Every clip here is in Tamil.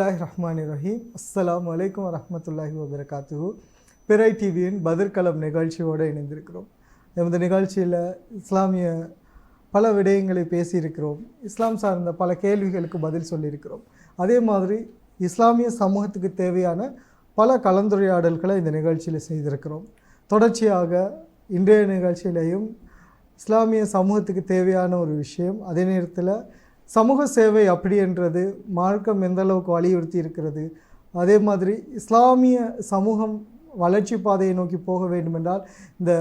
பிஸ்மில்லாஹிர்ரஹ்மானிர்ரஹீம். அஸ்ஸலாமு அலைக்கும் வரஹ்மத்துல்லாஹி வபரகாத்துஹு. பிறை டிவியின் பதிர்களம் நிகழ்ச்சியோடு இணைந்திருக்கிறோம். இந்த நிகழ்ச்சியில் இஸ்லாமிய பல விடயங்களை பேசியிருக்கிறோம். இஸ்லாம் சார்ந்த பல கேள்விகளுக்கு பதில் சொல்லியிருக்கிறோம். அதே மாதிரி இஸ்லாமிய சமூகத்துக்கு தேவையான பல கலந்துரையாடல்களை இந்த நிகழ்ச்சியில் செய்திருக்கிறோம். தொடர்ச்சியாக இன்றைய நிகழ்ச்சியிலையும் இஸ்லாமிய சமூகத்துக்கு தேவையான ஒரு விஷயம், அதே நேரத்தில் சமூக சேவை அப்படின்றது மார்க்கம் எந்த அளவுக்கு வலியுறுத்தி இருக்கிறது, அதே மாதிரி இஸ்லாமிய சமூகம் வளர்ச்சி பாதையை நோக்கி போக வேண்டும் என்றால் இந்த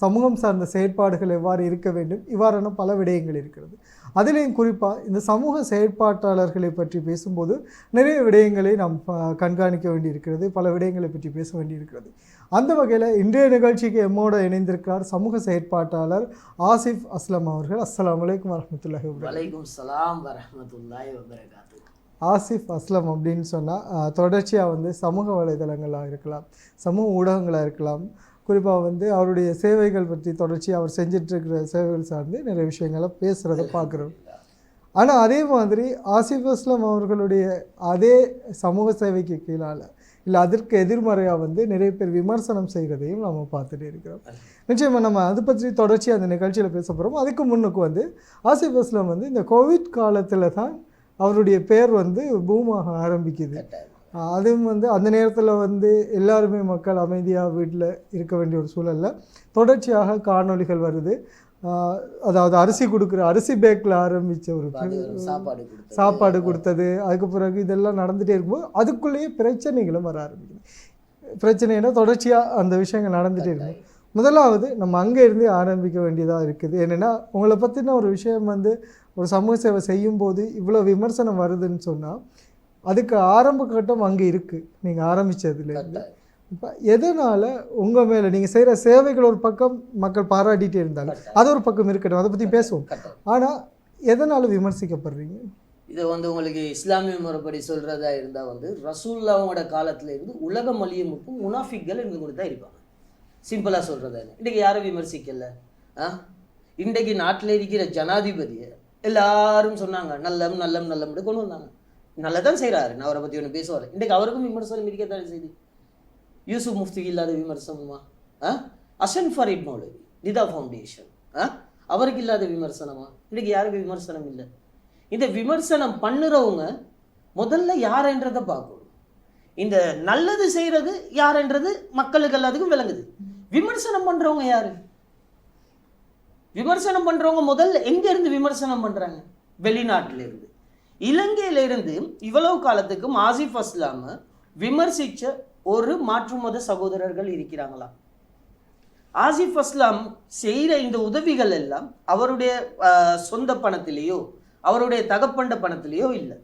சமூகம் சார்ந்த செயற்பாடுகள் எவ்வாறு இருக்க வேண்டும், இவ்வாறான பல விடயங்கள் இருக்கிறது. அதிலேயும் குறிப்பாக இந்த சமூக செயற்பாட்டாளர்களை பற்றி பேசும்போது நிறைய விடயங்களை நாம் கண்காணிக்க வேண்டியிருக்கிறது, பல விடயங்களை பற்றி பேச வேண்டியிருக்கிறது. அந்த வகையில் இன்றைய நிகழ்ச்சிக்கு எம்மோடு இணைந்திருக்கிறார் சமூக செயற்பாட்டாளர் ஆசிஃப் அஸ்லம் அவர்கள். அஸ்ஸலாமு அலைக்கும் வரஹ்மத்துல்லாஹி வபரகாத்துஹு. வலைக்கும் ஸலாம் வரஹ்மத்துல்லாஹி வபரகாத்துஹு. ஆசிஃப் அஸ்லம் அப்படின்னு சொன்னால் தொடர்ச்சியாக சமூக வலைதளங்களாக இருக்கலாம், சமூக ஊடகங்களாக இருக்கலாம், குறிப்பாக அவருடைய சேவைகள் பற்றி தொடர்ச்சியாக அவர் செஞ்சிட்ருக்கிற சேவைகள் சார்ந்து நிறைய விஷயங்களை பேசுகிறத பார்க்குறோம். ஆனால் அதே மாதிரி ஆசிஃப் அஸ்லம் அவர்களுடைய அதே சமூக சேவைக்கு கீழால் இல்லை அதற்கு எதிர்மறையாக நிறைய பேர் விமர்சனம் செய்கிறதையும் நம்ம பார்த்துட்டு இருக்கிறோம். நிச்சயமாக நம்ம அதை பற்றி தொடர்ச்சியாக அந்த நிகழ்ச்சியில் பேச போகிறோம். அதுக்கு முன்னுக்கு ஆசிஃப் அஸ்லம் இந்த கோவிட் காலத்தில் தான் அவருடைய பேர் பூமாக ஆரம்பிக்குது. அதுவும் அந்த நேரத்தில் எல்லாருமே மக்கள் அமைதியாக வீட்டில் இருக்க வேண்டிய ஒரு சூழலில் தொடர்ச்சியாக காணொளிகள் வருது. அதாவது அரிசி பேக்கில் ஆரம்பித்த ஒரு சாப்பாடு கொடுத்தது, அதுக்கு பிறகு இதெல்லாம் நடந்துகிட்டே இருக்கும்போது அதுக்குள்ளேயே பிரச்சனைகளும் வர ஆரம்பிக்குது. பிரச்சனைனா தொடர்ச்சியாக அந்த விஷயங்கள் நடந்துகிட்டே இருக்கும். முதலாவது நம்ம அங்கே இருந்தே ஆரம்பிக்க வேண்டியதாக இருக்குது. என்னென்னா உங்களை பற்றின ஒரு விஷயம் ஒரு சமூக சேவை செய்யும்போது இவ்வளோ விமர்சனம் வருதுன்னு சொன்னால் அதுக்கு ஆரம்ப கட்டம் அங்கே இருக்குது. நீங்கள் ஆரம்பித்ததுலேருந்து இப்போ எதனால் உங்கள் மேலே நீங்கள் செய்கிற சேவைகள் ஒரு பக்கம் மக்கள் பாராட்டிகிட்டே இருந்தாலும் அது ஒரு பக்கம் இருக்கட்டும், அதை பற்றி பேசுவோம். ஆனால் எதனால் விமர்சிக்கப்படுறீங்க? இதை உங்களுக்கு இஸ்லாமிய முறைப்படி சொல்கிறதா இருந்தால் ரசூலுல்லாஹோட காலத்தில் இருந்து உலகம் அழியுமுக்கும் முனாஃபிக்கள் இருந்து கொண்டு தான் இருப்பாங்க. சிம்பிளாக சொல்கிறதா இன்றைக்கி யாரும் விமர்சிக்கலை. இன்றைக்கு நாட்டில் இருக்கிற ஜனாதிபதியை எல்லாரும் சொன்னாங்க நல்லம் நல்லம் நல்லம்னு கொண்டு வந்தாங்க. நல்லதான் செய்கிறாரு, நான் அவரை பற்றி ஒன்று பேசுவார். இன்றைக்கு அவருக்கும் விமர்சனம் இருக்கத்தான் செய்து. யூசுப் முஃப்திக்கு இல்லாத விமர்சனமா? அசன் ஃபரீத் மௌலவி நிதா ஃபவுண்டேஷன் அவருக்கு இல்லாத விமர்சனமா? இன்றைக்கு யாருக்கு விமர்சனம் இல்லை. இந்த விமர்சனம் பண்ணுறவங்க முதல்ல யாருன்றதை பார்க்கணும். இந்த நல்லது செய்கிறது யாருன்றது மக்களுக்கு எல்லாத்துக்கும் விளங்குது. விமர்சனம் பண்ணுறவங்க யாரு? விமர்சனம் பண்ணுறவங்க முதல்ல எங்கேருந்து விமர்சனம் பண்ணுறாங்க? வெளிநாட்டிலிருந்து, இலங்கையிலிருந்து. இவ்வளவு காலத்துக்கும் ஆசிஃப் அஸ்லாமை விமர்சித்த ஒரு மாற்று மத சகோதரர்கள் இருக்கிறாங்களா? ஆசிஃப் அஸ்லாம் செய்கிற இந்த உதவிகள் எல்லாம் அவருடைய சொந்த பணத்திலேயோ அவருடைய தகப்பண்ட பணத்திலேயோ இல்லை,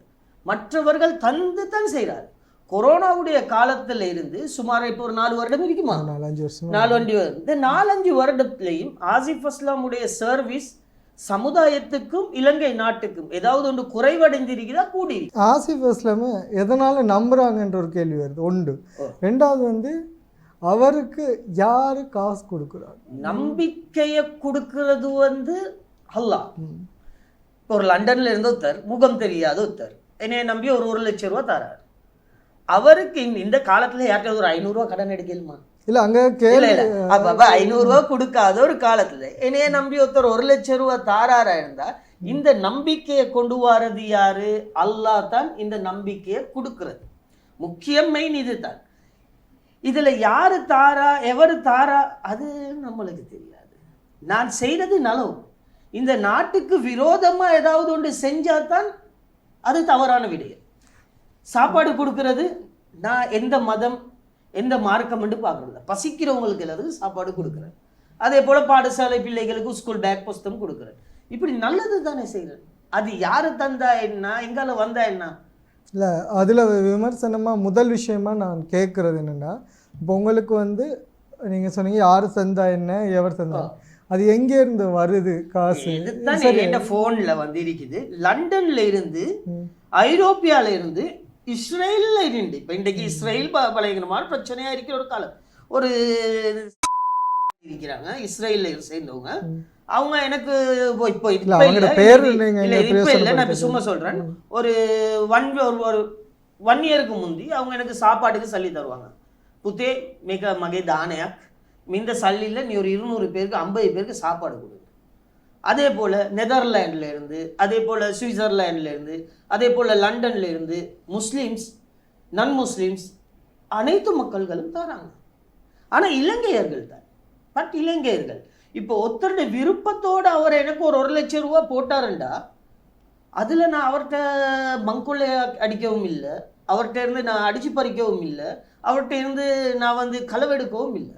மற்றவர்கள் தந்து தான் செய்கிறார். கொரோனாவுடைய காலத்தில் இருந்து சுமார் இப்போ ஒரு 4 வருடம் இருக்குமா? 4 இந்த 4-5 வருடத்திலையும் ஆசிஃப் அஸ்லாமுடைய சர்வீஸ் சமுதாயத்துக்கும் இலங்கை நாட்டுக்கும் ஏதாவது ஒன்று குறைவடைந்திருக்கிறதா கூடி? ஆசிஃப் அஸ்லாம் எதனால நம்புறாங்கன்ற ஒரு கேள்வி வருது. ஒன்று. ரெண்டாவது அவருக்கு யாரு காசு கொடுக்குறாரு? நம்பிக்கையை கொடுக்கறது அல்லாஹ். இப்போ ஒரு லண்டன்ல இருந்து ஒருத்தர், முகம் தெரியாத ஒருத்தர் என்னைய நம்பி ஒரு 1 லட்சம் ரூபா தராரு. அவருக்கு இந்த காலத்துல யார்கிட்ட ஒரு 500 ரூபா கடன் எடுக்கலுமா? இல்ல அங்க 500 ரூபா கொடுக்காத ஒரு காலத்துல என்னைய நம்பி ஒருத்தர் 1 லட்சம் ரூபா தாராரா இருந்தா இந்த நம்பிக்கையை கொண்டு வரது யாரு? அல்லாஹ் தான் இந்த நம்பிக்கையை கொடுக்கிறது. முக்கியம் மெயின் இதுதான். இதுல யாரு தாரா எவரு தாரா அது நம்மளுக்கு தெரியாது. நான் செய்யறது நலவு. இந்த நாட்டுக்கு விரோதமா ஏதாவது ஒன்று செஞ்சாதான் அது தவறான விடயம். சாப்பாடு கொடுக்கறது நான் எந்த மதம் எந்த மார்க்கம் என்று பார்க்குறதில்ல. பசிக்கிறவங்களுக்கு எல்லாத்துக்கும் சாப்பாடு கொடுக்குறேன். அதே போல் பாடசாலை பிள்ளைகளுக்கு ஸ்கூல் பேக் புஸ்தகம் கொடுக்குறேன். இப்படி நல்லது தானே செய்கிறேன். அது யார் தந்தா என்ன, எங்கால வந்தா என்ன? இல்லை அதில் விமர்சனமாக முதல் விஷயமா நான் கேட்குறது என்னென்னா, இப்போ உங்களுக்கு நீங்கள் சொன்னீங்க யார் தந்தா என்ன, எவர் தந்தா, அது எங்கேருந்து வருது காசு? என்கிட்ட ஃபோனில் இருக்குது. லண்டன்ல இருந்து, ஐரோப்பியால இருந்து, இஸ்ரேலில் இருந்து. இப்போ இன்றைக்கு இஸ்ரேல் பயங்கரமான பிரச்சனையா இருக்கிற ஒரு காலம். ஒரு இருக்கிறாங்க இஸ்ரேலில் சேர்ந்தவங்க. அவங்க எனக்கு இப்போ இல்லை, நான் இப்போ சும்மா சொல்கிறேன். ஒரு 1 இயருக்கு முந்தி அவங்க எனக்கு சாப்பாட்டுக்கு சல்லி தருவாங்க. புத்தே மிக மகை தானයක් இந்த சல்லியில் நீ ஒரு 200 பேருக்கு 50 பேருக்கு சாப்பாடு கொடு. அதே போல் நெதர்லாண்டில் இருந்து, அதே போல் சுவிட்சர்லாண்டில் இருந்து, அதே போல் லண்டன்ல இருந்து முஸ்லீம்ஸ் நன் முஸ்லீம்ஸ் அனைத்து மக்கள்களும் தராங்க. ஆனால் இலங்கையர்கள் தான். பட் இலங்கையர்கள் இப்போ ஒருத்தருடைய விருப்பத்தோடு அவர் எனக்கு ஒரு 1 லட்சம் ரூபா போட்டாருண்டா அதில் நான் அவர்கிட்ட மங்குள்ளே அடிக்கவும் இல்லை, அவர்கிட்ட இருந்து நான் அடித்து பறிக்கவும் இல்லை, அவர்கிட்ட இருந்து நான் வந்து களவெடுக்கவும் இல்லை.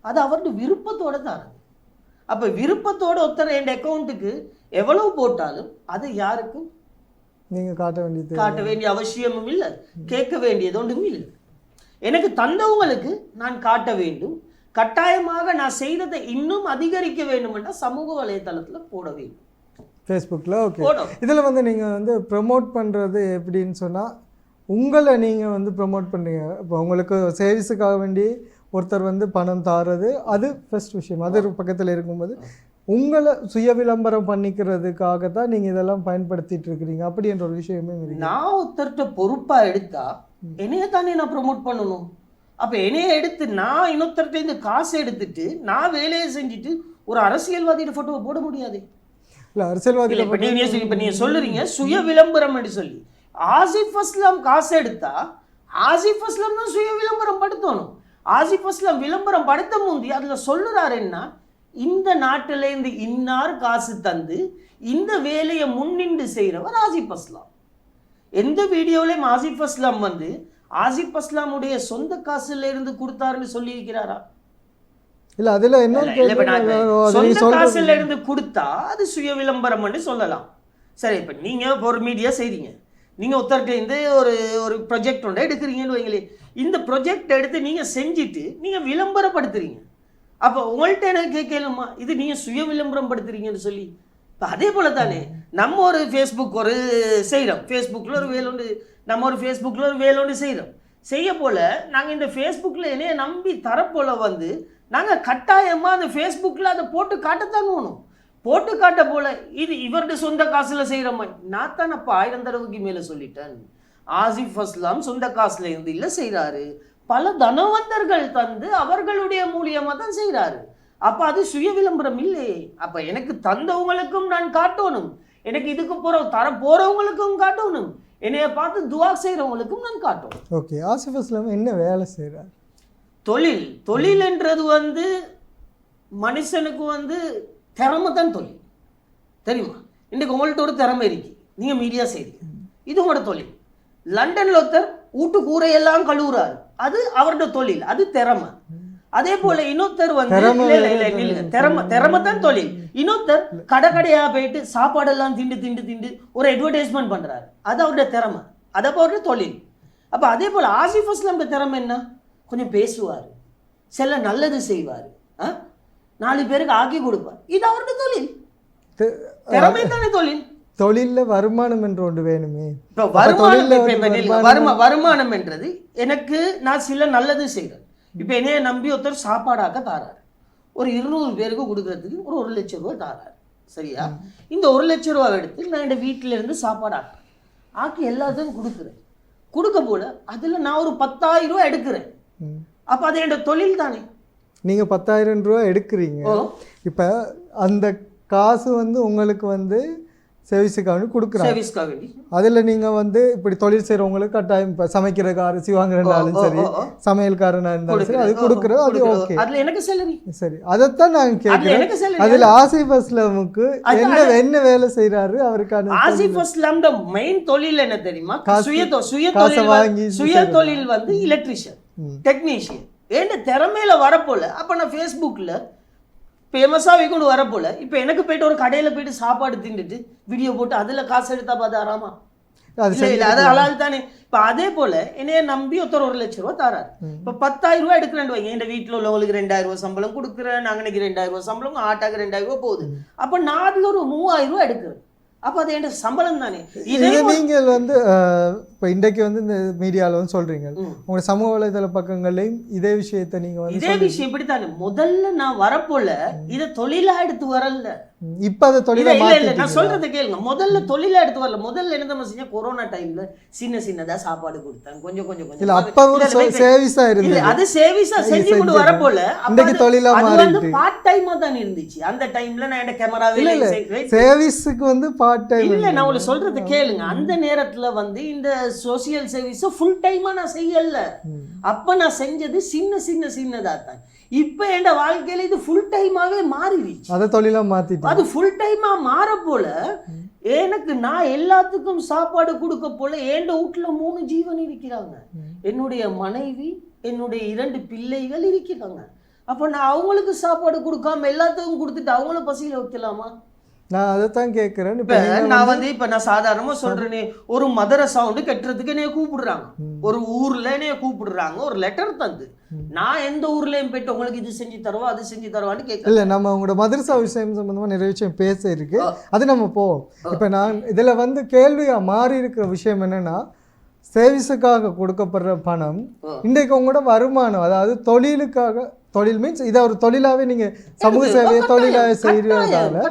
அது அவருடைய விருப்பத்தோடு தான். அப்போ விருப்பத்தோடு ஒருத்தர் என் அக்கௌண்ட்டுக்கு எவ்வளவு போட்டாலும் அது யாருக்கும் நீங்கள் காட்ட வேண்டிய அவசியமும் இல்லை, கேட்க வேண்டியது ஒன்றும் இல்லை. எனக்கு தந்தவங்களுக்கு நான் காட்ட வேண்டும். கட்டாயமாக நான் செய்ததை இன்னும் அதிகரிக்க வேண்டும் என்றால் சமூக வலைத்தளத்தில் போட வேண்டும். ஃபேஸ்புக்கில் ஓகே. இதில் வந்து நீங்கள் வந்து ப்ரமோட் பண்ணுறது எப்படின்னு சொன்னால், உங்களை நீங்கள் வந்து ப்ரமோட் பண்ணுறீங்க. இப்போ உங்களுக்கு சர்வீஸுக்காக வேண்டி ஒருத்தர் வந்து பணம் தாரது அது ஃபர்ஸ்ட் விஷயம். அது பக்கத்தில் இருக்கும்போது உங்களை சுய விளம்பரம் பண்ணிக்கிறதுக்காக தான் நீங்கள் இதெல்லாம் பயன்படுத்திட்டு இருக்கிறீங்க அப்படின்ற ஒரு விஷயமே இருக்கு. நான் ஒருத்தர்கிட்ட பொறுப்பாக எடுத்தா என்னைய தானே நான் ப்ரமோட் பண்ணணும். அப்போ என்னைய எடுத்து நான் இன்னொருத்தர்கிட்ட இந்த காசு எடுத்துட்டு நான் வேலையை செஞ்சுட்டு ஒரு அரசியல்வாதியோட ஃபோட்டோவை போட முடியாது. இல்லை அரசியல்வாதி இப்போ நீங்கள் சொல்லுறீங்க சுய விளம்பரம் என்று சொல்லி. ஆசிஃப் அஸ்லாம் காசு எடுத்தா ஆசிஃப் அஸ்லாம் தான் சுய விளம்பரம் படுத்தணும். ஆசிஃப் அஸ்லாம் விளம்பரம் படுத்த முந்தி அதில் சொல்லுறாரு என்ன, இந்த நாட்டிலேருந்து இன்னார் காசு தந்து இந்த வேலையை முன்னின்று செய்கிறவர் ஆசிஃப் அஸ்லாம். எந்த வீடியோலையும் ஆசிஃப் அஸ்லாம் வந்து ஆசிஃப் அஸ்லாமுடைய சொந்த காசுல இருந்து கொடுத்தாருன்னு சொல்லி இருக்கிறாரா? இல்ல அதுல என்ன சொந்த காசுல இருந்து கொடுத்தா அது சுய விளம்பரம் சொல்லலாம். சரி, இப்ப நீங்க ஒரு மீடியா செய்றீங்க, நீங்க ஒருத்தர்கிட்ட இந்த ஒரு ப்ரொஜெக்ட் ஒன்றை எடுக்கிறீங்கன்னு வைங்களே, இந்த ப்ரொஜெக்ட் எடுத்து நீங்க செஞ்சுட்டு நீங்க விளம்பரப்படுத்துறீங்க. அப்போ உங்கள்கிட்ட என்ன கேட்கலுமா இது நீங்க சுய விளம்பரம் படுத்துறீங்கன்னு சொல்லி? இப்போ அதே போல தானே நம்ம ஒரு ஃபேஸ்புக் ஒரு செய்கிறோம், ஃபேஸ்புக்கில் ஒரு வேலொண்டு நம்ம ஒரு ஃபேஸ்புக்கில் ஒரு வேலொண்டு செய்கிறோம். செய்ய போல நாங்கள் இந்த ஃபேஸ்புக்கில் என்னைய நம்பி தரப்போல வந்து நாங்கள் கட்டாயமாக அந்த ஃபேஸ்புக்கில் அதை போட்டு காட்டத்தான் வேணும். போட்டு காட்ட போல இது இவருடைய சொந்த காசில் செய்கிற மாதிரி நான் தான் அப்போ 1000 தடவைக்கு மேலே சொல்லிட்டேன். ஆசிஃப் அஸ்லாம் சொந்த காசுல இருந்து இல்லை செய்கிறாரு, பல தனவந்தர்கள் தந்து அவர்களுடைய மூலியமாக தான் செய்கிறாரு. அப்போ அது சுய விளம்பரம் இல்லையே. அப்போ எனக்கு தந்தவங்களுக்கும் நான் காட்டணும், எனக்கு இதுக்கு தர போகிறவங்களுக்கும் காட்டணும், என்னைய பார்த்து துவா செய்கிறவங்களுக்கும் நான் காட்டணும். ஓகே, ஆசிஃப் அஸ்லாம் என்ன வேலை செய்கிறார்? தொழில் என்றது வந்து மனுஷனுக்கு வந்து திறமை தான் தொழில், தெரியுமா? இன்றைக்கு உங்கள்கிட்ட ஒரு திறமை இருக்கு, நீங்கள் மீடியா செய்றீங்க, இது உங்களோட தொழில். லண்டனில் ஒருத்தர் வீட்டு கூரையெல்லாம் கழுவுறாரு, அது அவரோட தொழில், அது திறமை. அதே போல இன்னொருத்தர் வந்து திறமை தான் தொழில். இன்னொருத்தர் கடையா போயிட்டு சாப்பாடெல்லாம் திண்டு ஒரு அட்வர்டைஸ்மெண்ட் பண்றாரு, அது அவருடைய திறமை, அது அவருடைய தொழில். அப்ப அதே போல ஆசிஃப் அஸ்லாமுடைய திறமை என்ன? கொஞ்சம் பேசுவார், சில நல்லது செய்வார், 4 பேருக்கு ஆக்கி கொடுப்பார், இது அவருடைய தொழில். திறமை தானே தொழில். தொழிலில் வருமானம் என்று ஒன்று வேணுமே. இப்போ வருமானம் என்றது எனக்கு நான் சில நல்லது செய்கிறேன். இப்போ என்னைய நம்பி ஒருத்தர் சாப்பாடாக்க தாராரு, ஒரு 200 பேருக்கு கொடுக்கறதுக்கு ஒரு 1 லட்சம் ரூபா தாராரு, சரியா? இந்த 1 லட்சம் ரூபா எடுத்து நான் என் வீட்டில இருந்து சாப்பாடு ஆக்கி எல்லாத்துக்கும் கொடுக்குறேன். கொடுக்க போல அதில் நான் ஒரு 10,000 ரூபா எடுக்கிறேன். அப்போ அது என்னோட தொழில் தானே. நீங்கள் 10,000 ரூபா எடுக்கிறீங்க, இப்போ அந்த காசு வந்து உங்களுக்கு வந்து சர்வீஸுக்காக வேண்டி கொடுக்குறாங்க. அதில் நீங்கள் வந்து இப்படி தொழில் செய்கிறவங்களுக்கு கட்டாயம் இப்போ சமைக்கிறதுக்கு அரிசி வாங்குறதுனாலும் சரி, சமையல்காரனாக இருந்தாலும் சரி, அது கொடுக்குறது அது ஓகே. அதில் எனக்கு சேலரி, சரி, அதைத்தான் நான் கேட்குறேன். அதில் ஆசிஃப் அஸ்லாமுக்கு என்ன வேலை செய்கிறாரு? அவருக்கான ஆசிஃப் அஸ்லாமோட மெயின் தொழில் என்ன தெரியுமா? சுய தொழில் வந்து எலக்ட்ரிஷியன், டெக்னீஷியன். ஏன்னா திறமையில வரப்போல அப்போ நான் ஃபேஸ்புக்கில் ஃபேமஸாக கொண்டு வரப்போல இப்போ எனக்கு போயிட்டு ஒரு கடையில் போயிட்டு சாப்பாடு தின்னுட்டு வீடியோ போட்டு அதில் காசு எடுத்தா பார்த்து ஆறாமா? இல்லை, அது அலால் தானே. இப்போ அதே போல் என்னைய நம்பி ஒருத்தர் 1 லட்சம் ரூபா தராரு. இப்போ 10,000 ரூபா எடுக்கிறேன்னு வைங்க, என் வீட்டில் உள்ளவங்களுக்கு 2,000 ரூபா சம்பளம் கொடுக்குறேன், நாங்கள் 2,000 ரூபா சம்பளம், ஆட்டாக்கு 2,000 ரூபா போகுது. அப்போ நான் அதில் ஒரு 3,000 ரூபா எடுக்கிறேன். அப்போ அது என் சம்பளம் தானே. இது நீங்கள் வந்து இப்போ இன்றைக்கு வந்து இந்த மீடியாவில் வந்து சொல்கிறீங்க, உங்கள் சமூக வலைதள பக்கங்கள்லையும் இதே விஷயத்தை நீங்கள் வந்து இதே விஷயம் இப்படித்தானே. முதல்ல நான் வரப்போல இதை தொழிலாக எடுத்து வரல, இப்போ அதை தொழிலை இல்ல நான் சொல்றதை கேளுங்க. முதல்ல தொழில எடுத்து வரல. முதல்ல என்ன நம்ம செஞ்ச கொரோனா டைம்ல சின்னதா சாப்பாடு கொடுத்தாங்க. கொஞ்சம் இல்ல அப்ப ஒரு சேவிஸா இருந்தது. அது சேவிஸா செஞ்சு கொண்டு வரப்போல இன்னைக்கு தொழிலா மாறிட்டு பார்ட் டைமா தான் இருந்துச்சு. அந்த டைம்ல நான் என்ன கேமராவே சேவிஸ்க்கு வந்து பார்ட் டைம் இல்ல. நான் உங்களுக்கு சொல்றதை கேளுங்க. அந்த நேரத்துல வந்து இந்த சோசியல் சர்வீஸ் ஃபுல் டைமா நான் செய்யல. அப்ப நான் செஞ்சது சின்னதா தான். இப்ப என் வாழ்க்கையில இது ஃபுல் டைமாவே மாறிடுச்சு. அதை தொழிலா மாத்திட்டு அது ஃபுல் டைமா மாற போல எனக்கு நான் எல்லாத்துக்கும் சாப்பாடு கொடுக்க போல என் வீட்டுல 3 ஜீவன் இருக்கிறாங்க. என்னுடைய மனைவி, என்னுடைய 2 பிள்ளைகள் இருக்கிறாங்க. அப்ப நான் அவங்களுக்கு சாப்பாடு கொடுக்காம எல்லாத்துக்கும் கொடுத்துட்டு அவங்கள பசியில வைக்கலாமா? நான் அதைத்தான் கேட்கிறேன். இப்ப நான் சாதாரணமா சொல்றேனே, ஒரு மதரசா வந்து கட்டுறதுக்கு என்னைய கூப்பிடுறாங்க. ஒரு ஊர்ல என்னைய கூப்பிடுறாங்க, ஒரு லெட்டர் தந்து. நான் எந்த ஊர்லயும் போயிட்டு உங்களுக்கு இது செஞ்சு தருவா அது செஞ்சு தருவான்னு கேட்க இல்ல. நம்ம உங்களோட மதரசா விஷயம் சம்பந்தமா நிறைய விஷயம் பேச இருக்கு. அது நம்ம போவோம். இப்ப நான் இதுல வந்து கேள்வியா மாறி இருக்கிற விஷயம் என்னன்னா, சேவிஸுக்காக கொடுக்கப்படுற பணம் இன்றைக்கு உங்களோட வருமானம், அதாவது தொழிலுக்காக, தொழில் மீன்ஸ் இதை ஒரு தொழிலாவே நீங்க சமூக சேவையை தொழிலாக செய்யறதால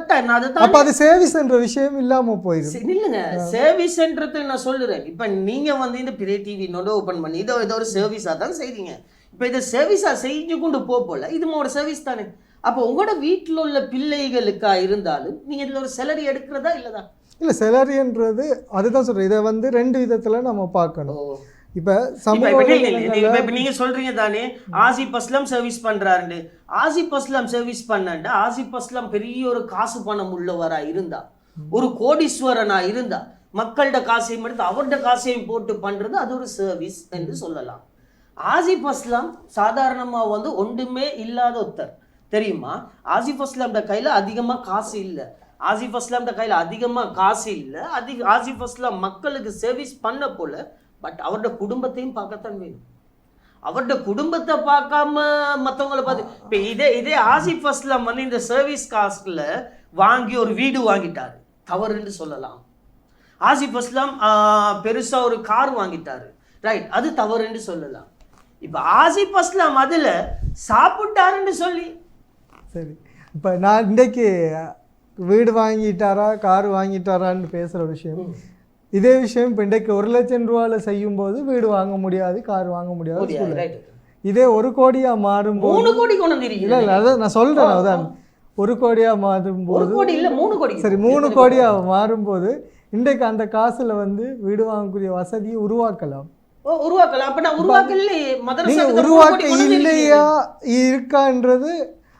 அப்ப அது சேவிஸ் என்ற விஷயம் இல்லாம போயிருக்கு. இல்லைங்க, சேவிஸ்ன்றது நான் சொல்லுறேன். இப்ப நீங்க வந்து இந்த பிரிய டிவி ஓபன் பண்ணி இதை ஒரு சர்வீஸா தான் செய்றீங்க. இப்ப இதை சர்வீஸா செஞ்சு கொண்டு போல இது ஒரு சர்வீஸ் தானே. அப்போ உங்களோட வீட்டுல உள்ள பிள்ளைகளுக்கா இருந்தாலும் நீங்க இதுல ஒரு சேலரி எடுக்கிறதா இல்லதா? இல்ல, சேலரின்றது அதுதான் சொல்றேன். இதை வந்து 2 விதத்துல நம்ம பார்க்கணும். இப்ப நீங்க சொல்றீங்க தானே ஆசிப் அஸ்லாம் சர்வீஸ் பண்றாரு. ஆசிப் அஸ்லாம் சர்வீஸ் பண்ணா ஆசிப் அஸ்லாம் பெரிய ஒரு காசு பணம் உள்ளவரா இருந்தா, ஒரு கோடீஸ்வரனா இருந்தா, மக்களோட காசையும் எடுத்து அவரோட காசையும் போட்டு பண்றது அது ஒரு சர்வீஸ் என்று சொல்லலாம். ஆசிப் அஸ்லாம் சாதாரணமா வந்து ஒன்றுமே இல்லாத ஒருத்தர் தெரியுமா. ஆசிப் அஸ்லாம் கையில அதிகமா காசு இல்லை. ஆசிப் அஸ்லாம் கையில அதிகமா காசு இல்லை. ஆசிப் அஸ்லாம் மக்களுக்கு சர்வீஸ் பண்ண போல. பட் அவரோட குடும்பத்தையும் பார்க்கத்தான் வேணும். அவரோட குடும்பத்தை பார்க்காம மற்றவங்களை பார்த்து இப்போ இதே ஆசிப் அஸ்லாம் வந்து இந்த சர்வீஸ் காஸ்ட்ல வாங்கி ஒரு வீடு வாங்கிட்டாரு, தவறுன்னு சொல்லலாம். ஆசிப் அஸ்லாம் பெருசா ஒரு கார் வாங்கிட்டாரு, ரைட், அது தவறுன்னு சொல்லலாம். இப்போ ஆசிப் அஸ்லாம் அதுல சாப்பிட்டாருன்னு சொல்லி சரி. இப்போ நான் இன்றைக்கு வீடு வாங்கிட்டாரா கார் வாங்கிட்டாரான்னு பேசுற விஷயம், இதே விஷயம் இப்போ இன்றைக்கு 1 லட்சம் ரூபாயில செய்யும் போது வீடு வாங்க முடியாது, கார் வாங்க முடியாது. இதே 1 கோடியா மாறும்போது 3 கோடி கொண்டு வந்திருக்கீங்க. இல்ல இல்ல, அதான் நான் சொல்றேன். அதான் 1 கோடியா மாறும்போது 1 கோடி இல்ல 3 கோடி. சரி, 3 கோடியா மாறும்போது இன்றைக்கு அந்த காசுல வந்து வீடு வாங்கக்கூடிய வசதியை உருவாக்கலாம். உருவாக்கலாம். அப்ப நான் உருவாக்கல மதரசா உருவாக்க இல்லையா இருக்கான்றது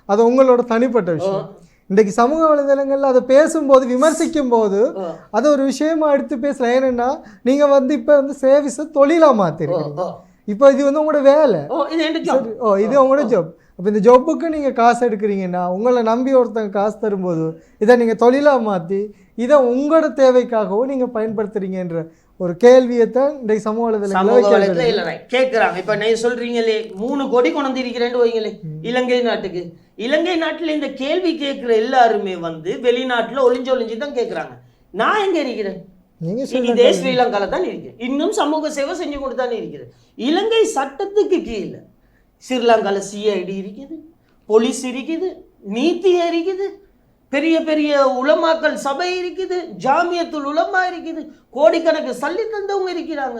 அது உங்களோட தனிப்பட்ட விஷயம். இன்றைக்கு சமூக வலைதளங்கள்ல அதை பேசும்போது விமர்சிக்கும் போது அது ஒரு விஷயமா எடுத்து பேசலாம். ஏன்னா நீங்க வந்து இப்ப வந்து சேவிஸை தொழிலா மாத்திருக்கீங்க. இப்போ இது வந்து உங்களோட வேலை, இது உங்களோட ஜாப். அப்போ இந்த ஜாப்புக்கு நீங்க காசு எடுக்கிறீங்கன்னா, உங்களை நம்பி ஒருத்தங்க காசு தரும்போது இதை நீங்க தொழிலா மாத்தி இதை உங்களோட தேவைக்காகவும் நீங்க பயன்படுத்துறீங்கன்ற ஒரு கேள்வியைத்தான் இன்றைக்கு சமூக வலைதளங்கள்ல கேட்குறாங்க. இப்போ நீங்க சொல்றீங்களே 3 கோடி கொண்டு வந்திருக்கிறேன்னு வைங்களே இலங்கை நாட்டுக்கு. இலங்கை நாட்டுல இந்த கேள்வி கேட்கிற எல்லாருமே வந்து வெளிநாட்டுல ஒளிஞ்சு தான் கேட்குறாங்க. நான் எங்க இருக்கிறேன்? இதே ஸ்ரீலங்கால தான் இருக்கிறேன். இன்னும் சமூக சேவை செஞ்சு கொண்டு தானே இருக்கிறேன். இலங்கை சட்டத்துக்கு கீழே ஸ்ரீலங்கால சிஐடி இருக்குது, போலீஸ் இருக்குது, நீதி இருக்குது, பெரிய பெரிய உலமாக்கள் சபை இருக்குது, ஜாமியத்துல் உலமா இருக்குது, கோடிக்கணக்கு சல்லி தந்தவங்க இருக்கிறாங்க.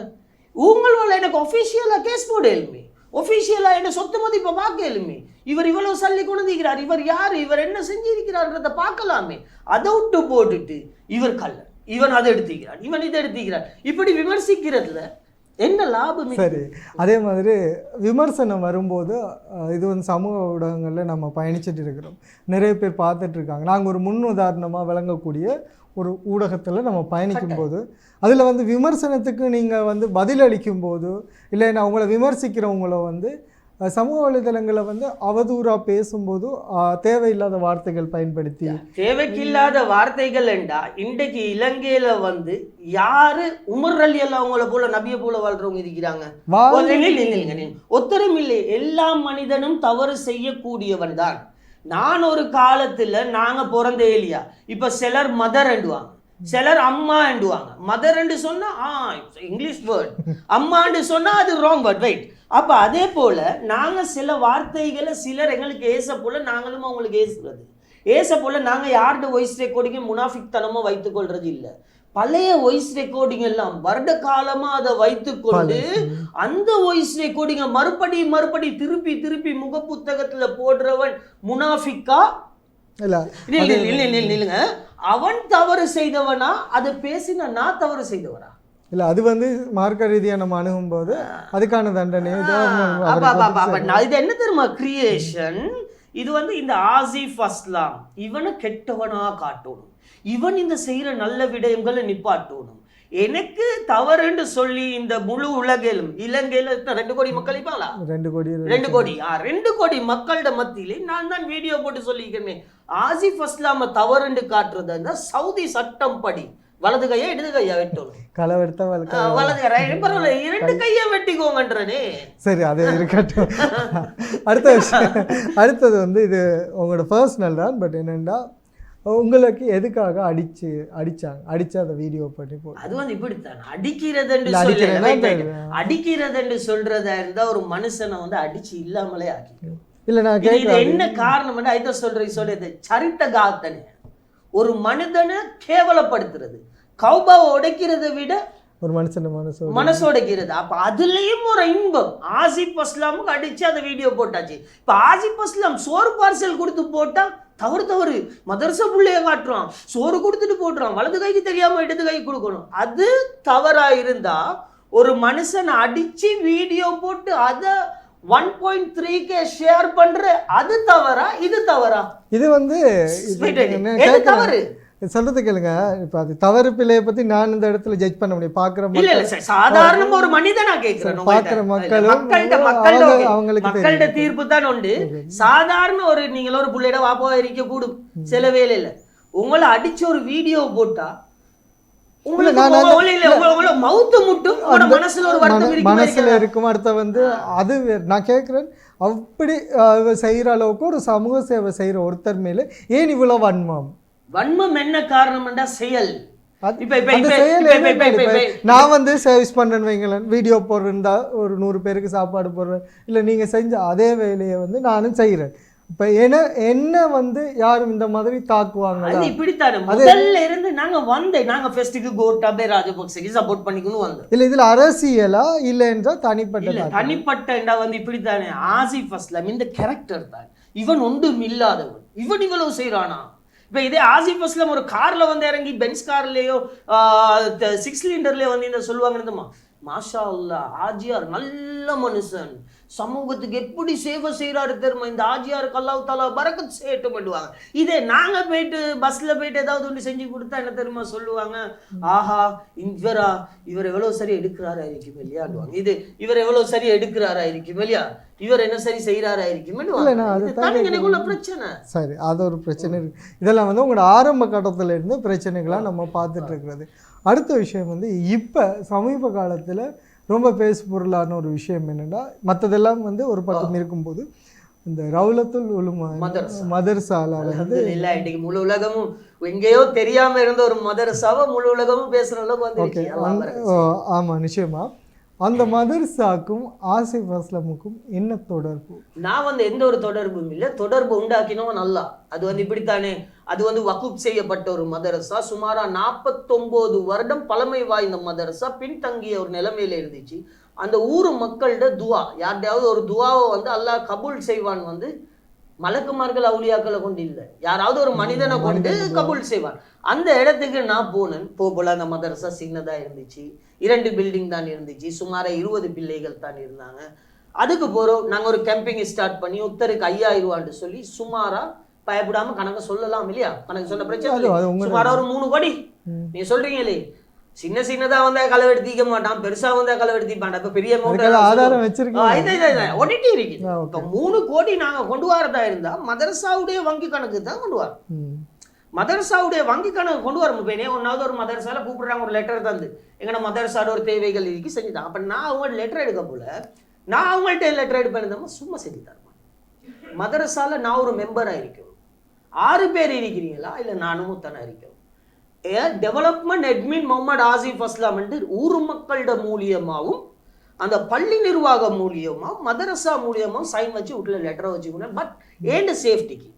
உங்களால எனக்கு ஒஃபிஷியலா கேஸ் போட எழுமே, ஒஃபிஷியலா என்ன சொத்து மதிப்பை பார்க்க எழுமே. இவர் இவ்வளவு சல்லி கொண்டு இருக்கிறார், இவர் யாரு, இவர் என்ன செஞ்சிருக்கிறார்ன்றத பார்க்கலாமே. அதை விட்டு போட்டுட்டு இவர் கள்ளன், இவன் அதை எடுத்துக்கிறான், இவன் இதை எடுத்துக்கிறான், இப்படி விமர்சிக்கிறதுல என்ன லாபம்? சரி, அதே மாதிரி விமர்சனம் வரும்போது இது வந்து சமூக ஊடகங்களில் நம்ம பயணிச்சுட்டு இருக்கிறோம், நிறைய பேர் பார்த்துட்டு இருக்காங்க. நாங்கள் ஒரு முன் உதாரணமாக விளங்கக்கூடிய ஒரு ஊடகத்தில் நம்ம பயணிக்கும் போது அதில் வந்து விமர்சனத்துக்கு நீங்கள் வந்து பதிலளிக்கும் போது, இல்லை நான் உங்களை விமர்சிக்கிறவங்கள வந்து சமூக வலைதளங்களை வந்து அவதூறாக பேசும்போது தேவையில்லாத வார்த்தைகள் பயன்படுத்தி, தேவைக்கில்லாத வார்த்தைகள் என்றா இன்றைக்கு இலங்கையில வந்து யாரு உமர் அலி அல்லா அவங்கள போல நபியை போல வாழ்றவங்க இருக்கிறாங்க? ஒத்தரும் இல்லை. எல்லா மனிதனும் தவறு செய்யக்கூடியவன் தான். நான் ஒரு காலத்துல நாங்க பிறந்த ஏலியா, இப்ப சிலர் மதர் என்றுவாங்க, சிலர் அம்மா என்றுவாங்க. மதர் என்று சொன்னா இங்கிலீஷ் வேர்ட், அம்மான்னு சொன்னா அது ராங் வேர்ட், ரைட்? அப்ப அதே போல நாங்க சில வார்த்தைகளை சிலர் எங்களுக்கு ஏச போல நாங்களும் அவங்களுக்கு ஏசுறது. ஏச போல நாங்க யாரோட வாய்ஸ் ரெக்கார்டிங்க முனாஃபிக் தனமா வைத்துக் கொள்றது இல்ல. பழைய வாய்ஸ் ரெக்கார்டிங் எல்லாம் வருட காலமா அதை வைத்துக்கொண்டு அந்த வாய்ஸ் ரெக்கார்டிங்க மறுபடி திருப்பி திருப்பி முக புத்தகத்துல போடுறவன் முனாஃபிக்கா? இல்ல, அவன் தவறு செய்தவனா? அதை பேசின நான் தவறு செய்தவனா? இல்ல, அது வந்து மார்க்க ரீதியா நம்ம அணுகும் போது அதுக்கான தண்டனை இது என்ன தெரியுமா? கிரியேஷன். இது வந்து இந்த ஆசிஃப் அஸ்லாம் இவனை கெட்டவனா காட்டணும், இவன் இந்த செய்யற நல்ல விடயங்களை நிப்பாட்டணும். எனக்கு தவறுன்னு சொல்லி இந்த முழு உலகிலும் இலங்கையில 2 கோடி மக்கள் இருப்பாங்களா? 2 கோடி மக்களோட மத்தியிலே நான் தான் வீடியோ போட்டு சொல்லிக்கிறேன். ஆசிஃப் அஸ்லாம தவறுன்னு காட்டுறதா இருந்தா சவுதி சட்டம் படி வலது கையா இடது கையா வெட்டணும். களவெடுத்த வலது பரவாயில்ல, 2 கையா வெட்டிக்கோங்கன்றனே. சரி, அது இருக்கட்டும். அடுத்த விஷயம், அடுத்தது வந்து இது உங்களோட பர்சனல் தான். பட் என்னன்னா, உங்களுக்கு எதுக்காக அடிச்ச அந்த வீடியோ பண்ணி போட்டு அது வந்து இப்படித்தான் அடிக்கிறதுன்னு சொல்றதா இருந்தா ஒரு மனுஷனை வந்து அடிச்சு இல்லாமலே ஆக்கிக்கணும். இல்ல, நான் கேட்கிறேன் என்ன காரணம் இதை சொல்றது சரித்த காத்தனை ஒரு மனிதனை கேவலப்படுத்துறது, கௌபாவை உடைக்கிறதை விட ஒரு மனுஷன் மனசு உடைக்கிறது. அப்ப அதுலயும் ஒரு இன்பம். ஆசிஃப் அஸ்லாமுக்கு அடிச்சு அந்த வீடியோ போட்டாச்சு. இப்ப ஆசிஃப் அஸ்லாம் சோறு பார்சல் கொடுத்து போட்டா தவறு மதரசா புள்ளைய காட்டுறான், சோறு கொடுத்துட்டு போட்டுறான், வலது கைக்கு தெரியாம இடது கை கொடுக்கணும். அது தவறா இருந்தா ஒரு மனுஷனை அடிச்சு வீடியோ போட்டு அதை 1.3K ஷேர் பண்ற அது தவறா? இது தவறா? இது வந்து தவறு சொல்றது கேளுங்க. இப்ப அது தவறு பிள்ளைய பத்தி நான் இந்த இடத்துல ஜட்ஜ் பண்ண முடியும். பாக்குற சாதாரண ஒரு மனிதனா கேக்குறேன். பாக்குற மக்களோட தீர்ப்பு தான் உண்டு. சாதாரண ஒரு நீங்கள ஒரு புள்ளையிட வாப்பா இருக்க கூடும் சில வேலையில உங்களை அடிச்ச ஒரு வீடியோ போட்டா மனசுல இருக்கும். அடுத்த வந்து அது நான் கேட்கிறேன், அப்படி செய்யற அளவுக்கு ஒரு சமூக சேவை செய்யற ஒருத்தர் மேல ஏன் இவ்வளவு வன்மம் என்ன காரணம்டா? செயல். நான் வந்து சர்வீஸ் பண்றேன்னு வைங்களேன், வீடியோ போடுறா ஒரு 100 பேருக்கு சாப்பாடு போடுறேன், இல்ல நீங்க செஞ்ச அதே வேலையை வந்து நானும் செய்யறேன். இப்ப என்ன வந்து யாரும் இந்த மாதிரி தாக்குவாங்க? இப்படித்தானே முதல்ல இருந்து நாங்க ஃபெஸ்டுக்கு கோட்டாபே ராஜபக்சேக்கு சப்போர்ட் பண்ணிக்கணும் வந்தோம். இல்ல இதுல அரசியலா இல்ல என்றா தனிப்பட்ட வந்து இப்படித்தானே. ஆசிஃப் அஸ்லாம் இந்த கேரக்டர் தான். இவன் ஒன்றும் இல்லாதவன், இவன் இவ்வளவு செய்யறானா? இப்ப இதே ஆசிஃப் அஸ்லாம் ஒரு கார்ல வந்து இறங்கி பென்ஸ் கார்லயோ 6 சிலிண்டர்லயோ வந்து இந்த சொல்லுவாங்க, மாஷா அல்லாஹ் ஆஜியார் நல்ல மனுஷன், சமூகத்துக்கு எப்படி சேவை செய்யறாரு தெரியுமா, இந்த ஆஜியாருக்கு அல்லாஹ் தஆலா பரக்கத் செய்யட்டும் பண்ணுவாங்க. இதே நாங்க போயிட்டு பஸ்ல போயிட்டு ஏதாவது ஒன்று செஞ்சு கொடுத்தா என்ன தெரியுமா சொல்லுவாங்க, ஆஹா இவர் எவ்வளவு சரி எடுக்கிறாரா இருக்கும் இல்லையாடுவாங்க. இது இவர் எவ்வளவு சரி எடுக்கிறாரா இருக்கும் இல்லையா, இவர் என்ன சரி செய்யறாரா இருக்கும். பிரச்சனை. சரி, அது ஒரு பிரச்சனை இருக்கு. இதெல்லாம் வந்து உங்களோட ஆரம்ப கட்டத்துல இருந்து பிரச்சனைகளா நம்ம பார்த்துட்டு இருக்கிறது. அடுத்த விஷயம் வந்து இப்போ சமீப காலத்தில் ரொம்ப பேசு பொருளான ஒரு விஷயம் என்னென்னா, மற்றதெல்லாம் வந்து ஒரு பக்கம் இருக்கும்போது இந்த ரவுலத்துல் உலுமா மதரசால வந்து இன்னைக்கு முழு உலகமும் எங்கேயோ தெரியாம இருந்த ஒரு மதரசாவை முழு உலகமும் பேசுற அளவுக்கு வந்து. ஆமாம், நிச்சயமா. அந்த மதரசாக்கும் ஆசிஃப் அஸ்லாமுக்கும் என்ன தொடர்பு? நான் வந்து எந்த ஒரு தொடர்பும் இல்லை. தொடர்பு உண்டாக்கினோம் நல்லா. அது வந்து இப்படித்தானே, அது வந்து வகுப் செய்யப்பட்ட ஒரு மதரசா, சுமாரா 49 வருடம் பழமை வாய்ந்த மதரசா, பின்தங்கிய ஒரு நிலைமையில இருந்துச்சு. அந்த ஊர் மக்களோட துவா, யார்டையாவது ஒரு துவாவை வந்து அல்லாஹ் கபூல் செய்வான். வந்து மலக்குமார்கள் அவுலியாக்களை கொண்டு இல்லை, யாராவது ஒரு மனிதனை கொண்டு கபூல் செய்வான். அந்த இடத்துக்கு நான் போனேன். போல அந்த மதரசா சின்னதா இருந்துச்சு, 2 பில்டிங் தான் இருந்துச்சு, சுமார 20 பிள்ளைகள் தான் இருந்தாங்க. அதுக்கு போறோம், நாங்க ஒரு கேம்பிங் ஸ்டார்ட் பண்ணி ஒருத்தருக்கு 5000 ரூபான்னு சொல்லி சுமாரா பயப்படாம கணக்கு சொல்லலாம் இல்லையா, கணக்கு சொல்ல பிரச்சனை. சுமாரா ஒரு 3 கோடி நீங்க சொல்றீங்களே. சின்னதா வந்தா களவெடுத்திக்க மாட்டான், பெருசா வந்தா களவெடுத்திப்பான். இப்ப பெரிய ஒடிட்டி இருக்கு. இப்ப 3 கோடி நாங்க கொண்டு வரதா இருந்தா மதரசாவுடைய வங்கி கணக்கு தான் கொண்டு வரோம். மதரசாவுடைய வங்கி கணக்கு கொண்டு வர முடியும். ஒன்னாவது ஒரு மதரசால கூப்பிடுறாங்க, ஒரு லெட்டர் தந்து எங்கட மதரசாவோட ஒரு தேவைகள் இருக்கு செஞ்சுதான். அப்ப நான் அவங்க லெட்டர் எடுக்க போல, நான் அவங்கள்ட்ட லெட்டர் எடுப்பேன், சும்மா செஞ்சு தருவேன். மதரசால நான் ஒரு மெம்பரா இருக்கேன். 6 பேர் இருக்கிறீங்களா, இல்ல நானும் தானே இருக்கேன். டெவலப்மெண்ட் அட்மின் முகமது ஆசிஃப் அஸ்லாம் என்று ஊர் மக்களோட மூலியமாவும் அந்த பள்ளி நிர்வாகம் மூலியமா மதரசா மூலியமா சைன் வச்சு வீட்டுல லெட்டரை வச்சுக்கணும். பட் ஏண்ட சேஃப்டிக்கு